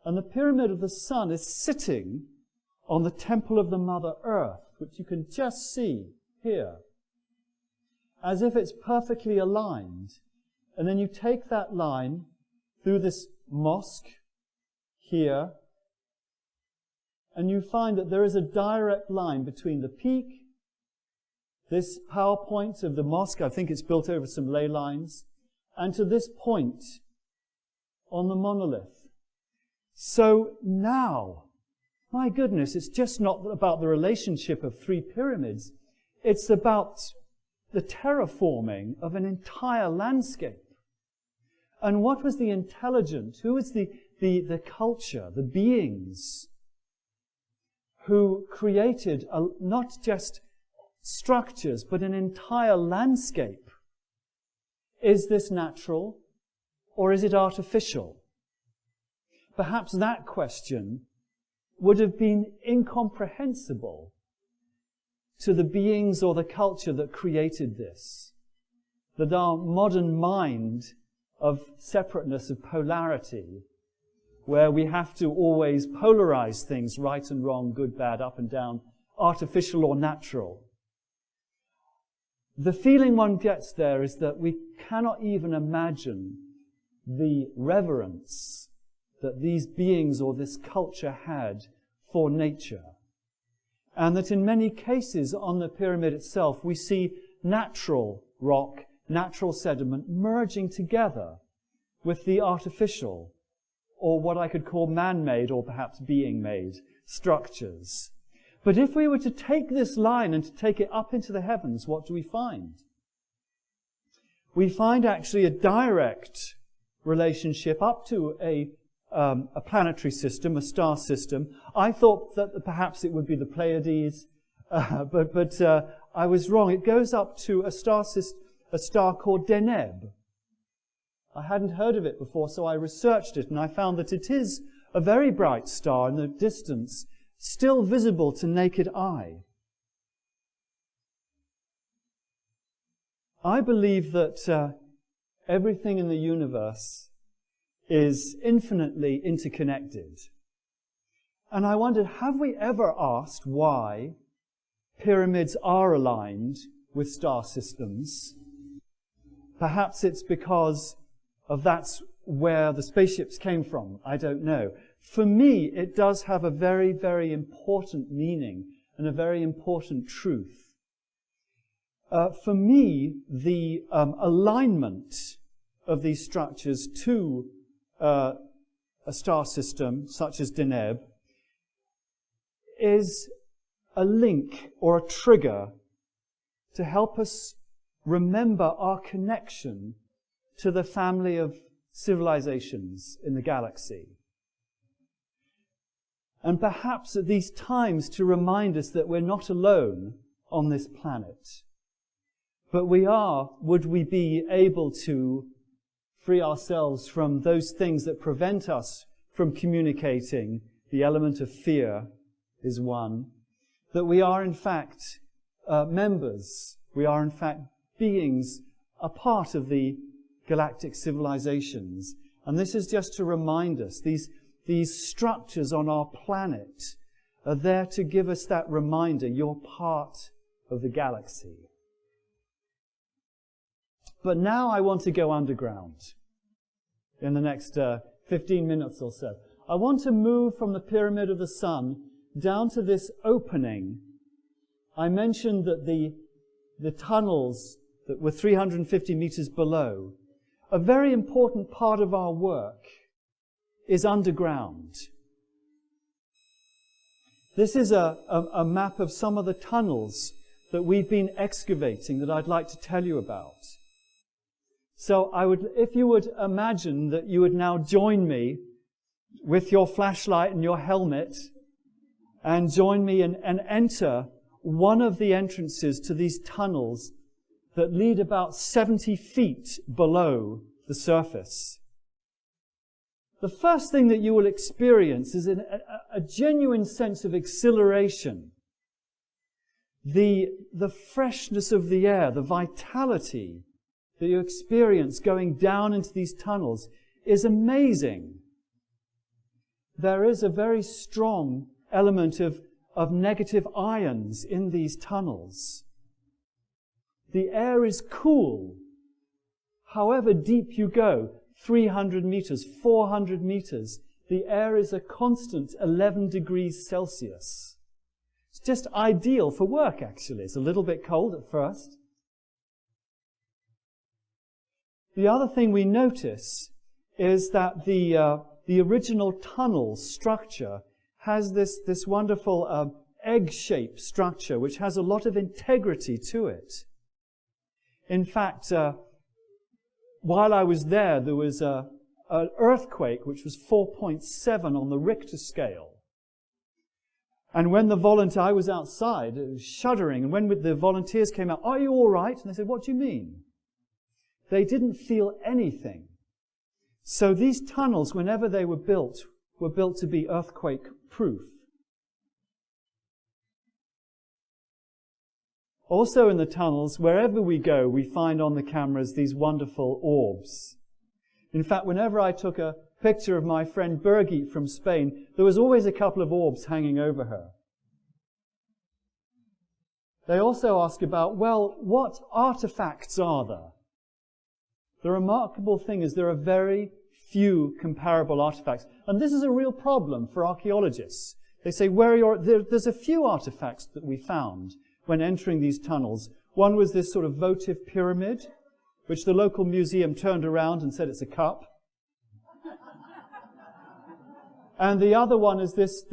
and the Pyramid of the Sun is sitting on the Temple of the Mother Earth, which you can just see here, as if it's perfectly aligned. And then you take that line through this mosque here, and you find that there is a direct line between the peak, this power point of the mosque, I think it's built over some ley lines, and to this point on the monolith. So now, my goodness, it's just not about the relationship of three pyramids. It's about the terraforming of an entire landscape. And what was the intelligence? Who was the culture, the beings who created not just structures, but an entire landscape. Is this natural or is it artificial? Perhaps that question would have been incomprehensible to the beings or the culture that created this. That our modern mind of separateness, of polarity, where we have to always polarize things, right and wrong, good, bad, up and down, artificial or natural. The feeling one gets there is that we cannot even imagine the reverence that these beings or this culture had for nature. And that in many cases on the pyramid itself, we see natural rock, natural sediment merging together with the artificial, or what I could call man-made or perhaps being-made structures. But if we were to take this line and to take it up into the heavens, what do we find? We find actually a direct relationship up to a planetary system, a star system. I thought that perhaps it would be the Pleiades, but I was wrong. It goes up to a star called Deneb. I hadn't heard of it before, so I researched it, and I found that it is a very bright star in the distance, still visible to naked eye. I believe that everything in the universe is infinitely interconnected. And I wondered, have we ever asked why pyramids are aligned with star systems? Perhaps it's because of that's where the spaceships came from. I don't know. For me, it does have a very, very important meaning and a very important truth. For me, the alignment of these structures to a star system such as Deneb is a link or a trigger to help us remember our connection to the family of civilizations in the galaxy. And perhaps at these times to remind us that we're not alone on this planet, but would we be able to free ourselves from those things that prevent us from communicating? The element of fear is one. That we are in fact members, we are in fact beings, a part of the galactic civilizations. And this is just to remind us, these structures on our planet are there to give us that reminder, you're part of the galaxy. But now I want to go underground in the next 15 minutes or so. I want to move from the Pyramid of the Sun down to this opening. I mentioned that the tunnels that were 350 meters below, a very important part of our work is underground. This is a map of some of the tunnels that we've been excavating that I'd like to tell you about. So if you would imagine that you would now join me with your flashlight and your helmet and join me and enter one of the entrances to these tunnels that lead about 70 feet below the surface. The first thing that you will experience is a genuine sense of exhilaration. The freshness of the air, the vitality that you experience going down into these tunnels is amazing. There is a very strong element of negative ions in these tunnels. The air is cool. However deep you go, 300 meters, 400 meters, the air is a constant 11 degrees Celsius. It's just ideal for work, actually. It's a little bit cold at first. The other thing we notice is that the original tunnel structure has this wonderful egg-shaped structure which has a lot of integrity to it. In fact, while I was there was an earthquake which was 4.7 on the Richter scale. And when I was outside, shuddering, and when the volunteers came out, "Are you all right?" And they said, "What do you mean?" They didn't feel anything. So these tunnels, whenever they were built to be earthquake-proof. Also in the tunnels, wherever we go, we find on the cameras these wonderful orbs. In fact, whenever I took a picture of my friend Birgit from Spain, there was always a couple of orbs hanging over her. They also ask about, well, what artifacts are there? The remarkable thing is there are very few comparable artifacts. And this is a real problem for archaeologists. They say, there's a few artifacts that we found when entering these tunnels. One was this sort of votive pyramid, which the local museum turned around and said it's a cup. And the other one is this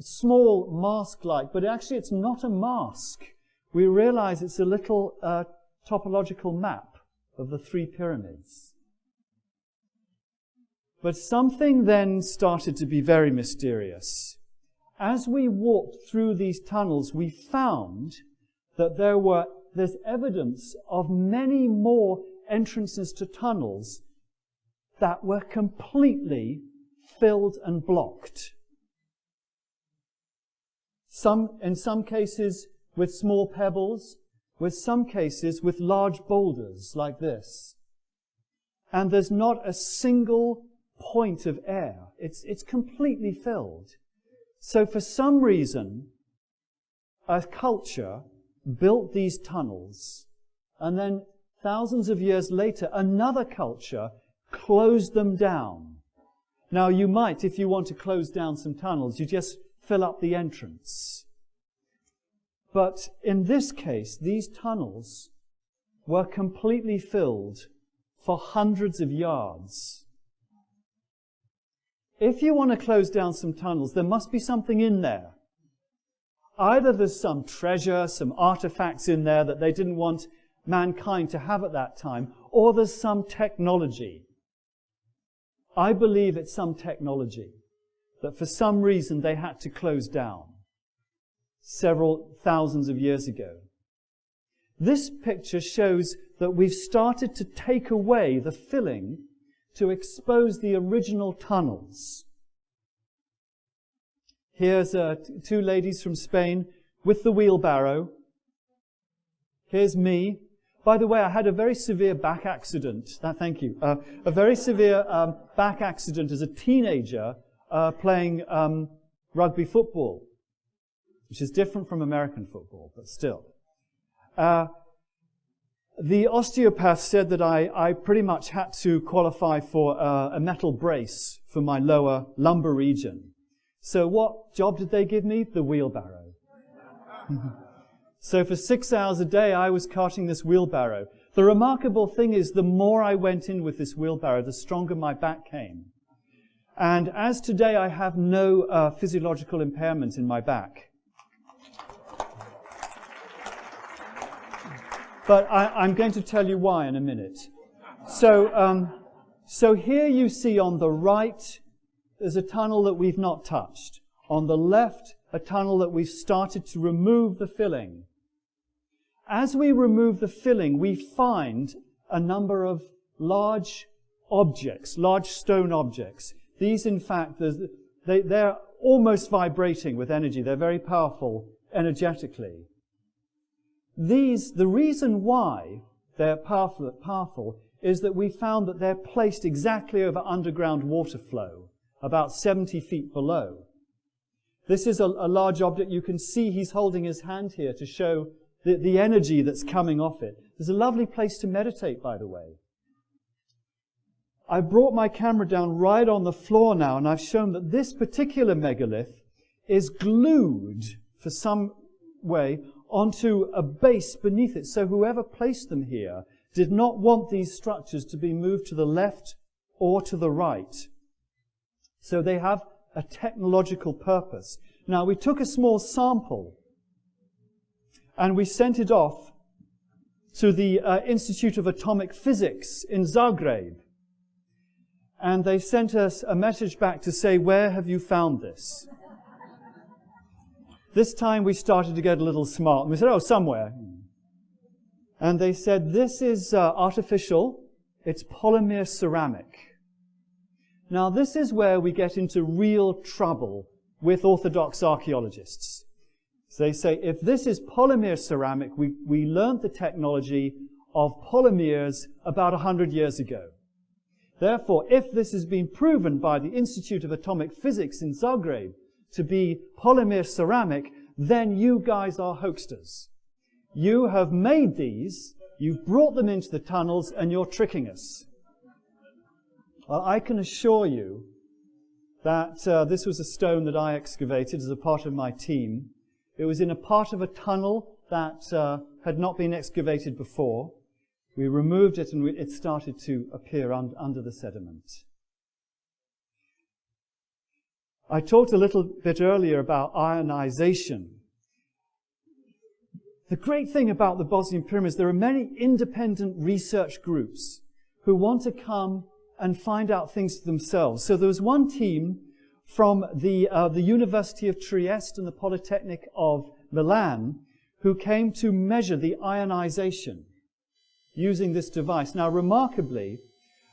small mask-like, but actually it's not a mask. We realize it's a little topological map of the three pyramids. But something then started to be very mysterious. As we walked through these tunnels, we found that there's evidence of many more entrances to tunnels that were completely filled and blocked. In some cases with small pebbles, with some cases with large boulders like this. And there's not a single point of air. It's completely filled. So for some reason, a culture built these tunnels, and then thousands of years later, another culture closed them down. Now you might, if you want to close down some tunnels, you just fill up the entrance. But in this case, these tunnels were completely filled for hundreds of yards. If you want to close down some tunnels, there must be something in there. Either there's some treasure, some artifacts in there that they didn't want mankind to have at that time, or there's some technology. I believe it's some technology that for some reason they had to close down several thousands of years ago. This picture shows that we've started to take away the filling to expose the original tunnels. Here's two ladies from Spain with the wheelbarrow. Here's me. By the way, I had a very severe back accident. Thank you. A very severe back accident as a teenager playing rugby football, which is different from American football, but still. The osteopath said that I pretty much had to qualify for a metal brace for my lower lumbar region. So what job did they give me? The wheelbarrow. So for 6 hours a day, I was carting this wheelbarrow. The remarkable thing is, the more I went in with this wheelbarrow, the stronger my back came. And as today, I have no physiological impairment in my back. But I'm going to tell you why in a minute. So here you see on the right, there's a tunnel that we've not touched. On the left, a tunnel that we've started to remove the filling. As we remove the filling, we find a number of large objects, large stone objects. These, in fact, they're almost vibrating with energy. They're very powerful energetically. The reason why they're powerful is that we found that they're placed exactly over underground water flow, about 70 feet below. This is a large object. You can see he's holding his hand here to show the energy that's coming off it. There's a lovely place to meditate, by the way. I brought my camera down right on the floor now, and I've shown that this particular megalith is glued for some way onto a base beneath it. So whoever placed them here did not want these structures to be moved to the left or to the right. So they have a technological purpose. Now, we took a small sample and we sent it off to the Institute of Atomic Physics in Zagreb. And they sent us a message back to say, "Where have you found this?" This time we started to get a little smart. And we said, oh, somewhere. And they said, this is artificial. It's polymer ceramic. Now, this is where we get into real trouble with orthodox archaeologists. So they say, if this is polymer ceramic, we learned the technology of polymers about 100 years ago. Therefore, if this has been proven by the Institute of Atomic Physics in Zagreb to be polymer ceramic, then you guys are hoaxers. You have made these, you've brought them into the tunnels, and you're tricking us. Well, I can assure you that this was a stone that I excavated as a part of my team. It was in a part of a tunnel that had not been excavated before. We removed it and it started to appear under the sediment. I talked a little bit earlier about ionization. The great thing about the Bosnian pyramids, there are many independent research groups who want to come and find out things for themselves. So there was one team from the University of Trieste and the Polytechnic of Milan who came to measure the ionization using this device. Now, remarkably,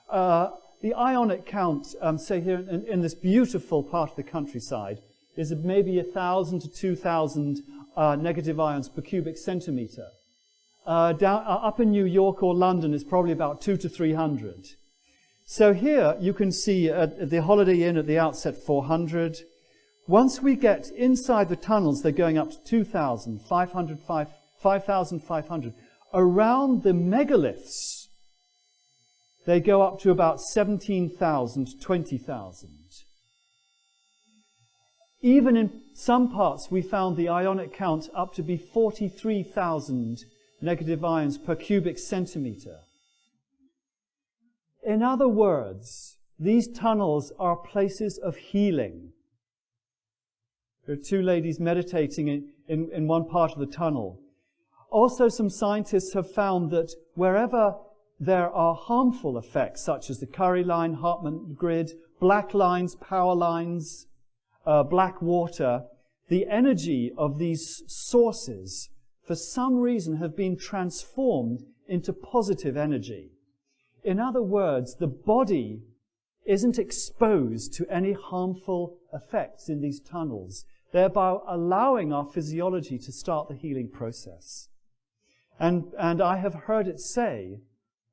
the ionic count, say here in this beautiful part of the countryside, is maybe 1,000 to 2,000 negative ions per cubic centimeter. Up in New York or London, it's probably about 200 to 300. So here you can see at the Holiday Inn at the outset 400. Once we get inside the tunnels, they're going up to 2,000, 5,500. Around the megaliths, they go up to about 17,000, 20,000. Even in some parts, we found the ionic count up to be 43,000 negative ions per cubic centimeter. In other words, these tunnels are places of healing. There are two ladies meditating in one part of the tunnel. Also, some scientists have found that wherever there are harmful effects, such as the Curry line, Hartmann grid, black lines, power lines, black water, the energy of these sources, for some reason, have been transformed into positive energy. In other words, the body isn't exposed to any harmful effects in these tunnels, thereby allowing our physiology to start the healing process. And I have heard it say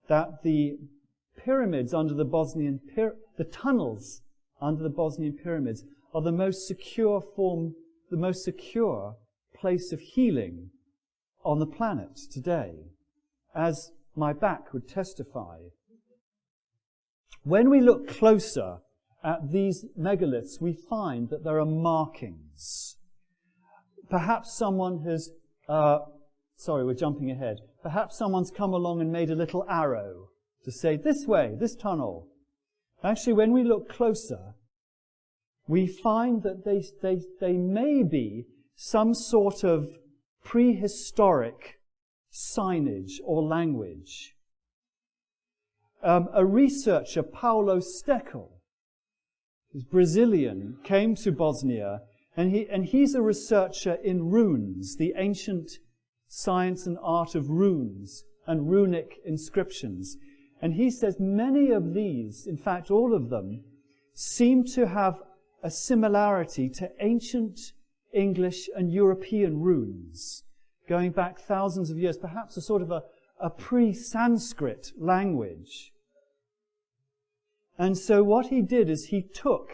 that the pyramids under the Bosnian the tunnels under the Bosnian pyramids are the most secure place of healing on the planet today, as my back would testify. When we look closer at these megaliths, we find that there are markings. Perhaps someone has, sorry, we're jumping ahead. Perhaps someone's come along and made a little arrow to say, this way, this tunnel. Actually, when we look closer, we find that they may be some sort of prehistoric signage or language. A researcher, Paulo Steckel, who's Brazilian, came to Bosnia, and he's a researcher in runes, the ancient science and art of runes and runic inscriptions. And he says many of these, in fact all of them, seem to have a similarity to ancient English and European runes, going back thousands of years, perhaps a sort of a pre-Sanskrit language. And so what he did is he took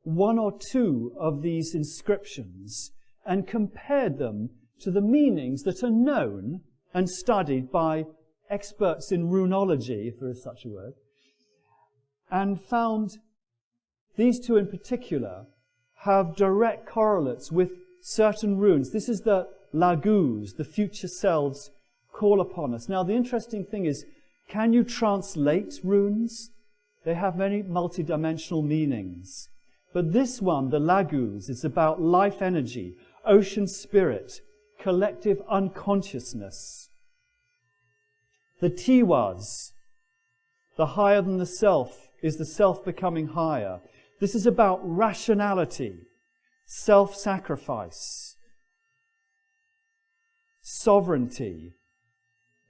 one or two of these inscriptions and compared them to the meanings that are known and studied by experts in runology, if there is such a word, and found these two in particular have direct correlates with certain runes. This is the Laguz, the future selves call upon us. Now, the interesting thing is, can you translate runes? They have many multidimensional meanings. But this one, the Laguz, is about life energy, ocean spirit, collective unconsciousness. The Tiwaz, the higher than the self, is the self becoming higher. This is about rationality, self-sacrifice, sovereignty,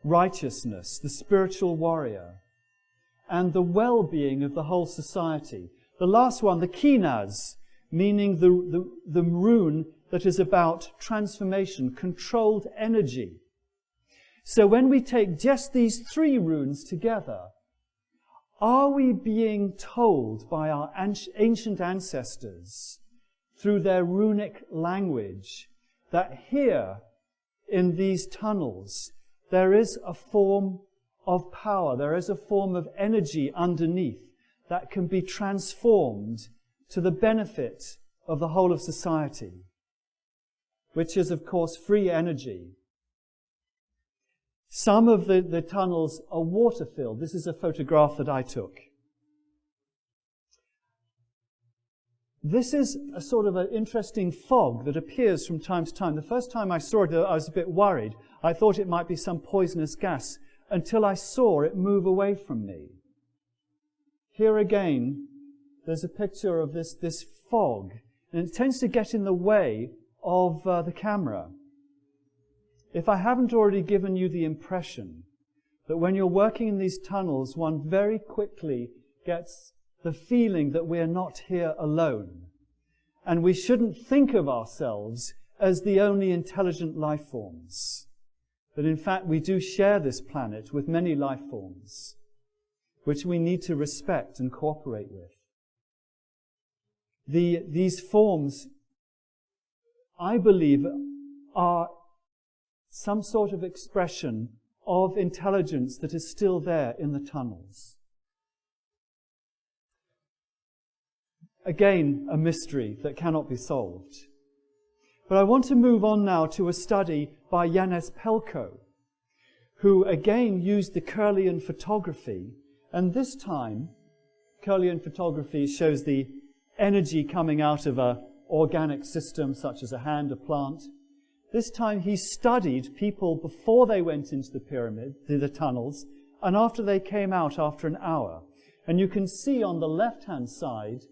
righteousness, the spiritual warrior, and the well-being of the whole society. The last one, the kinas, meaning the rune that is about transformation, controlled energy. So when we take just these three runes together, are we being told by our ancient ancestors through their runic language that here in these tunnels there is a form of power, there is a form of energy underneath that can be transformed to the benefit of the whole of society, which is, of course, free energy. Some of the tunnels are water-filled. This is a photograph that I took. This is a sort of an interesting fog that appears from time to time. The first time I saw it, I was a bit worried. I thought it might be some poisonous gas until I saw it move away from me. Here again, there's a picture of this fog, and it tends to get in the way of the camera. If I haven't already given you the impression that when you're working in these tunnels, one very quickly gets the feeling that we're not here alone, and we shouldn't think of ourselves as the only intelligent life forms. That in fact we do share this planet with many life forms, which we need to respect and cooperate with. These forms, I believe, are some sort of expression of intelligence that is still there in the tunnels. Again, a mystery that cannot be solved. But I want to move on now to a study by Janez Pelko, who again used the Kirlian photography, and this time Kirlian photography shows the energy coming out of an organic system such as a hand, a plant. This time he studied people before they went into the pyramid, the tunnels, and after they came out after an hour. And you can see on the left-hand side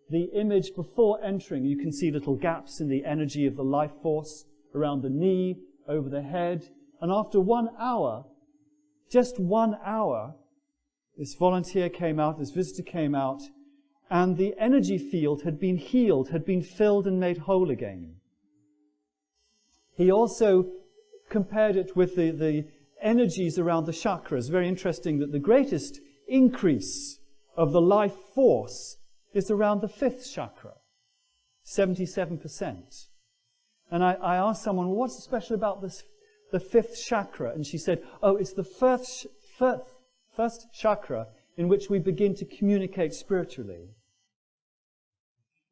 the image before entering. You can see little gaps in the energy of the life force around the knee, over the head. And after 1 hour, just 1 hour, this volunteer came out, this visitor came out, and the energy field had been healed, had been filled and made whole again. He also compared it with the energies around the chakras. Very interesting that the greatest increase of the life force is around the 5th chakra, 77%. And I asked someone, well, what's special about this, the 5th chakra? And she said, oh, it's the first chakra in which we begin to communicate spiritually.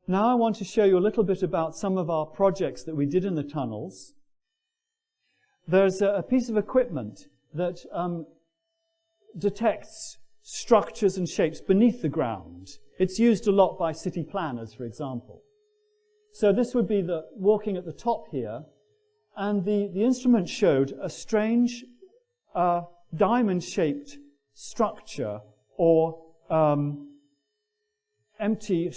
Now I want to show you a little bit about some of our projects that we did in the tunnels. There's a piece of equipment that detects structures and shapes beneath the ground. It's used a lot by city planners, for example. So this would be the walking at the top here, and the instrument showed a strange diamond-shaped structure or empty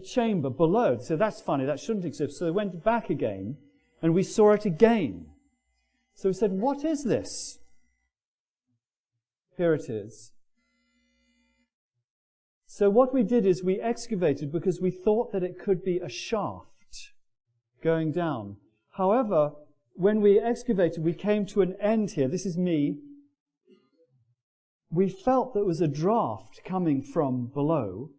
chamber below. So that's funny, that shouldn't exist. So they went back again, and we saw it again. So we said, what is this? Here it is. So what we did is we excavated because we thought that it could be a shaft going down. However, when we excavated, we came to an end here. This is me. We felt there was a draft coming from below,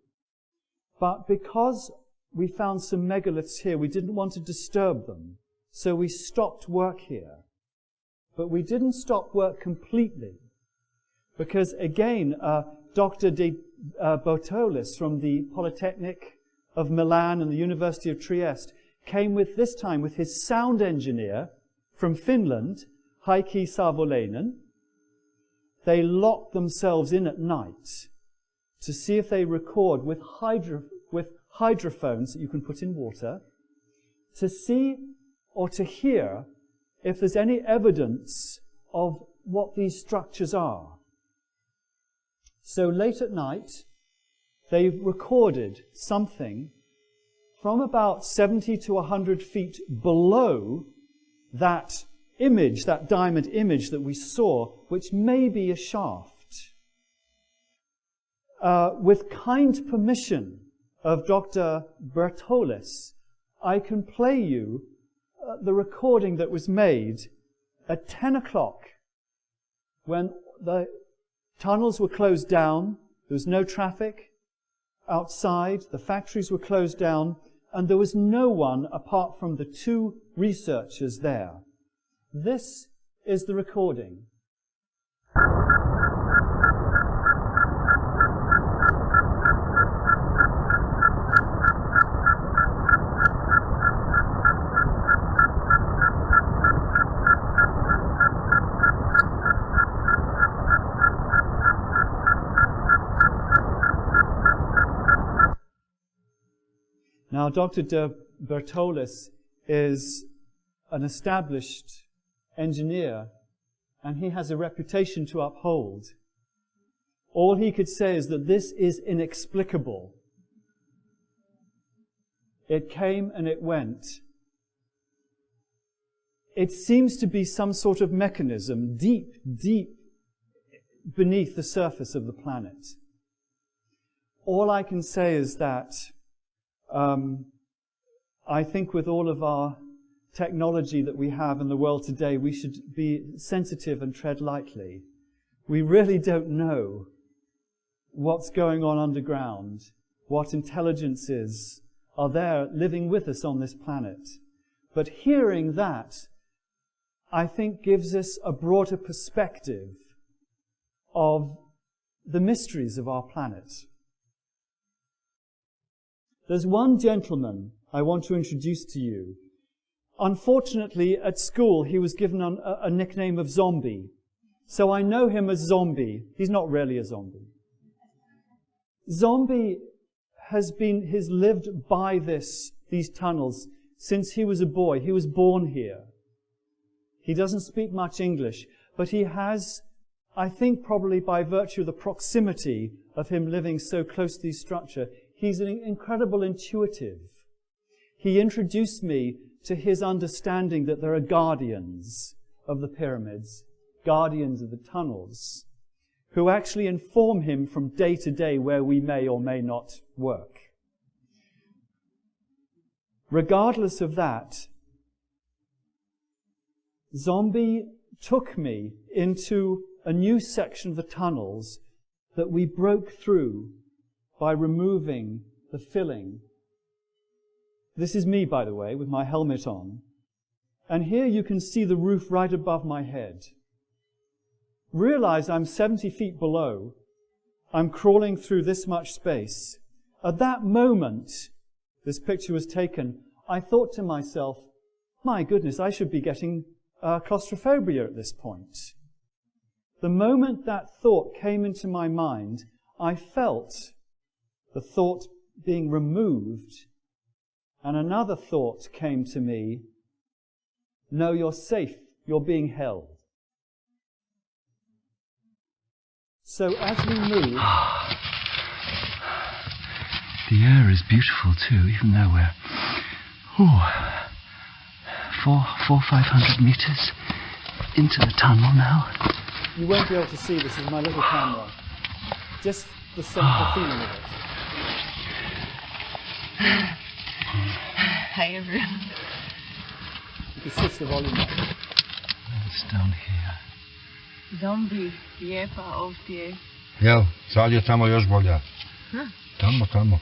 but because we found some megaliths here, we didn't want to disturb them, so we stopped work here. But we didn't stop work completely, because again, Dr. De Botolis from the Polytechnic of Milan and the University of Trieste came with, this time, with his sound engineer from Finland, Heikki Savolainen. They locked themselves in at night to see if they record with hydrophones that you can put in water, to see or to hear if there's any evidence of what these structures are. So late at night, they recorded something from about 70 to 100 feet below that image, that diamond image that we saw, which may be a shaft. With kind permission of Dr. Bertolus, I can play you the recording that was made at 10 o'clock when the tunnels were closed down, there was no traffic outside, the factories were closed down, and there was no one apart from the two researchers there. This is the recording. Now, Dr. de Bertolus is an established engineer, and he has a reputation to uphold. All he could say is that this is inexplicable. It came and it went. It seems to be some sort of mechanism deep, deep beneath the surface of the planet. All I can say is that I think with all of our technology that we have in the world today, we should be sensitive and tread lightly. We really don't know what's going on underground, what intelligences are there living with us on this planet. But hearing that, I think, gives us a broader perspective of the mysteries of our planet. There's one gentleman I want to introduce to you. Unfortunately, at school, he was given a nickname of Zombie. So I know him as Zombie. He's not really a zombie. Zombie has lived by these tunnels since he was a boy. He was born here. He doesn't speak much English, but he has, I think probably by virtue of the proximity of him living so close to the structure, he's an incredible intuitive. He introduced me to his understanding that there are guardians of the pyramids, guardians of the tunnels, who actually inform him from day to day where we may or may not work. Regardless of that, Zombie took me into a new section of the tunnels that we broke through by removing the filling. This is me, by the way, with my helmet on. And here you can see the roof right above my head. Realize I'm 70 feet below. I'm crawling through this much space. At that moment, this picture was taken, I thought to myself, my goodness, I should be getting claustrophobia at this point. The moment that thought came into my mind, I felt the thought being removed, and another thought came to me, no, you're safe, you're being held. So as we move... The air is beautiful too, even though we're 500 meters into the tunnel now. You won't be able to see this with my little camera. Just the feeling of it. Hi everyone. You can switch the volume up. It's down here. Zombie, lijepa ovdje. Jel, sad je tamo još bolja. Tamo.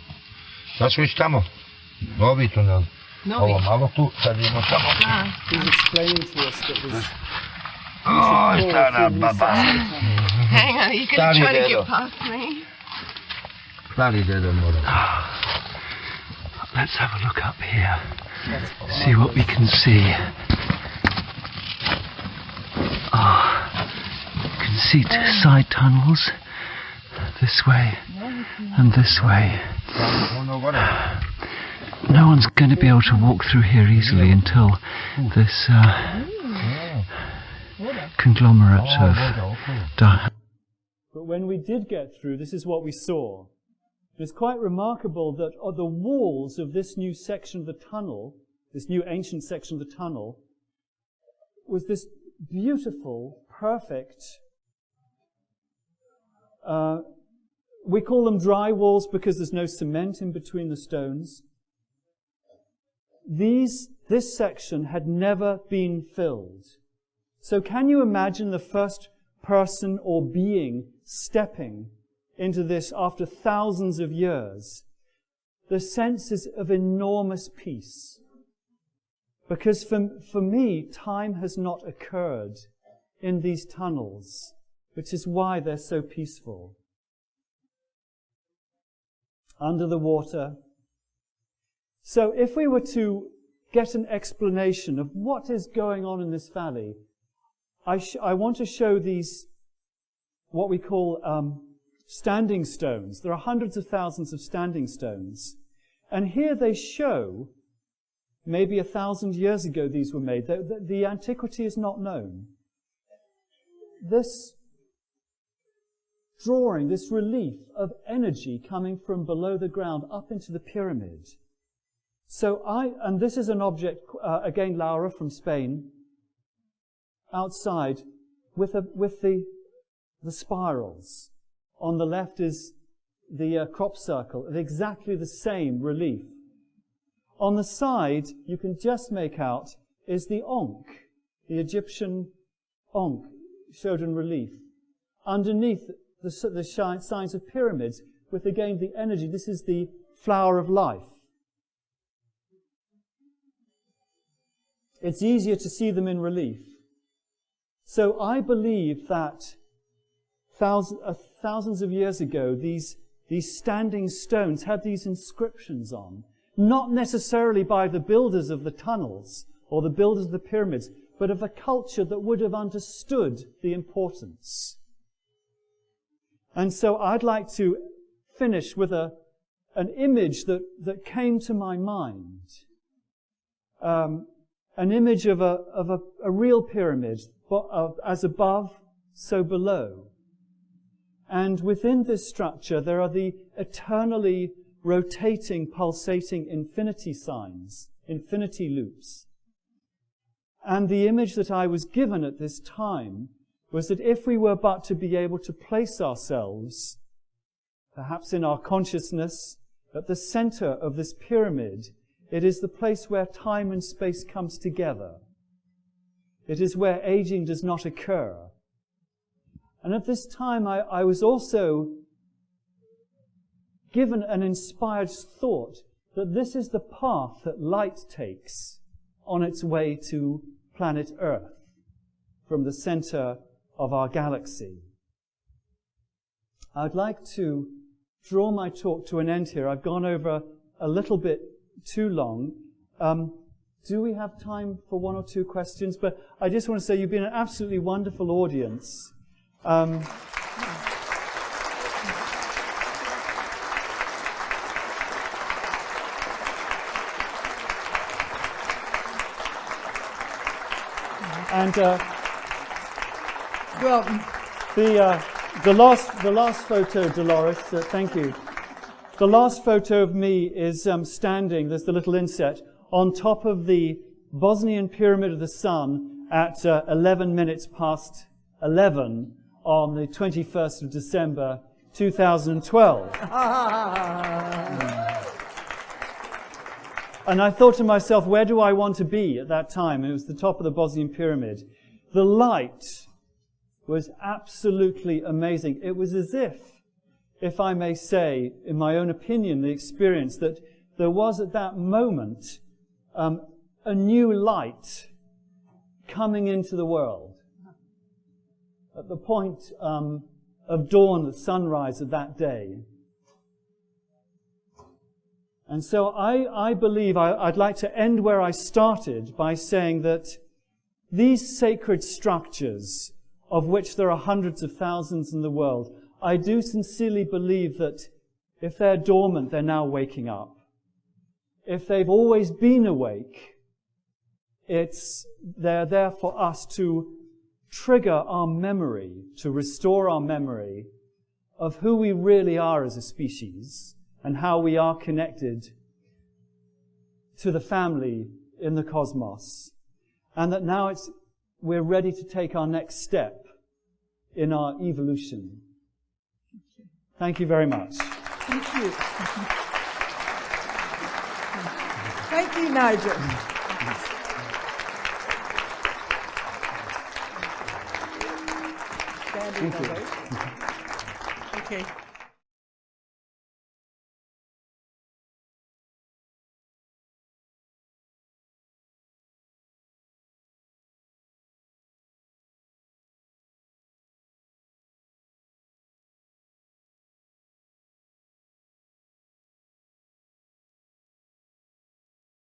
Sad smo ići tamo. Novi tunel. Ovo malo tu, sad idemo tamo. He's explaining to us that this... Oh, stara baba. Hang on, you gonna try to get past me? Stari dedo mora. Let's have a look up here. See what we can see. You can see two side tunnels. This way and this way. No one's going to be able to walk through here easily until this conglomerate of... But when we did get through, this is what we saw. It's quite remarkable that the walls of this new section of the tunnel, this new ancient section of the tunnel, this beautiful, perfect, we call them dry walls because there's no cement in between the stones. This section had never been filled. So can you imagine the first person or being stepping into this after thousands of years? The sense is of enormous peace. Because for me, time has not occurred in these tunnels, which is why they're so peaceful. Under the water. So if we were to get an explanation of what is going on in this valley, I want to show these, what we call standing stones. There are hundreds of thousands of standing stones. And here they show, maybe 1,000 years ago these were made. The antiquity is not known. This drawing, this relief of energy coming from below the ground up into the pyramid. So and this is an object, again Laura from Spain, outside with the spirals. On the left is the crop circle of exactly the same relief. On the side, you can just make out, is the Ankh, the Egyptian Ankh, showed in relief. Underneath, the signs of pyramids, with again the energy. This is the flower of life. It's easier to see them in relief. So I believe that thousands of years ago, these standing stones had these inscriptions on, not necessarily by the builders of the tunnels or the builders of the pyramids, but of a culture that would have understood the importance. And so I'd like to finish with an image that came to my mind. An image of a real pyramid, as above, so below. And within this structure, there are the eternally rotating, pulsating infinity signs, infinity loops. And the image that I was given at this time was that if we were but to be able to place ourselves, perhaps in our consciousness, at the center of this pyramid, it is the place where time and space comes together. It is where aging does not occur. And at this time, I was also given an inspired thought that this is the path that light takes on its way to planet Earth from the center of our galaxy. I'd like to draw my talk to an end here. I've gone over a little bit too long. Do we have time for one or two questions? But I just want to say you've been an absolutely wonderful audience. And Well, the last photo, Dolores, thank you. The last photo of me is standing, there's the little inset, on top of the Bosnian Pyramid of the Sun at 11 minutes past 11 on the 21st of December 2012. And I thought to myself, where do I want to be at that time? It was the top of the Bosnian Pyramid. The light was absolutely amazing. It was as if I may say, in my own opinion, the experience that there was at that moment a new light coming into the world. At the point of dawn, the sunrise of that day. And so I believe I'd like to end where I started by saying that these sacred structures, of which there are hundreds of thousands in the world, I do sincerely believe that if they're dormant, they're now waking up. If they've always been awake, they're there for us to trigger our memory, to restore our memory of who we really are as a species and how we are connected to the family in the cosmos. And that now we're ready to take our next step in our evolution. Thank you very much. Thank you. Thank you, Nigel. Standing ovation. Okay.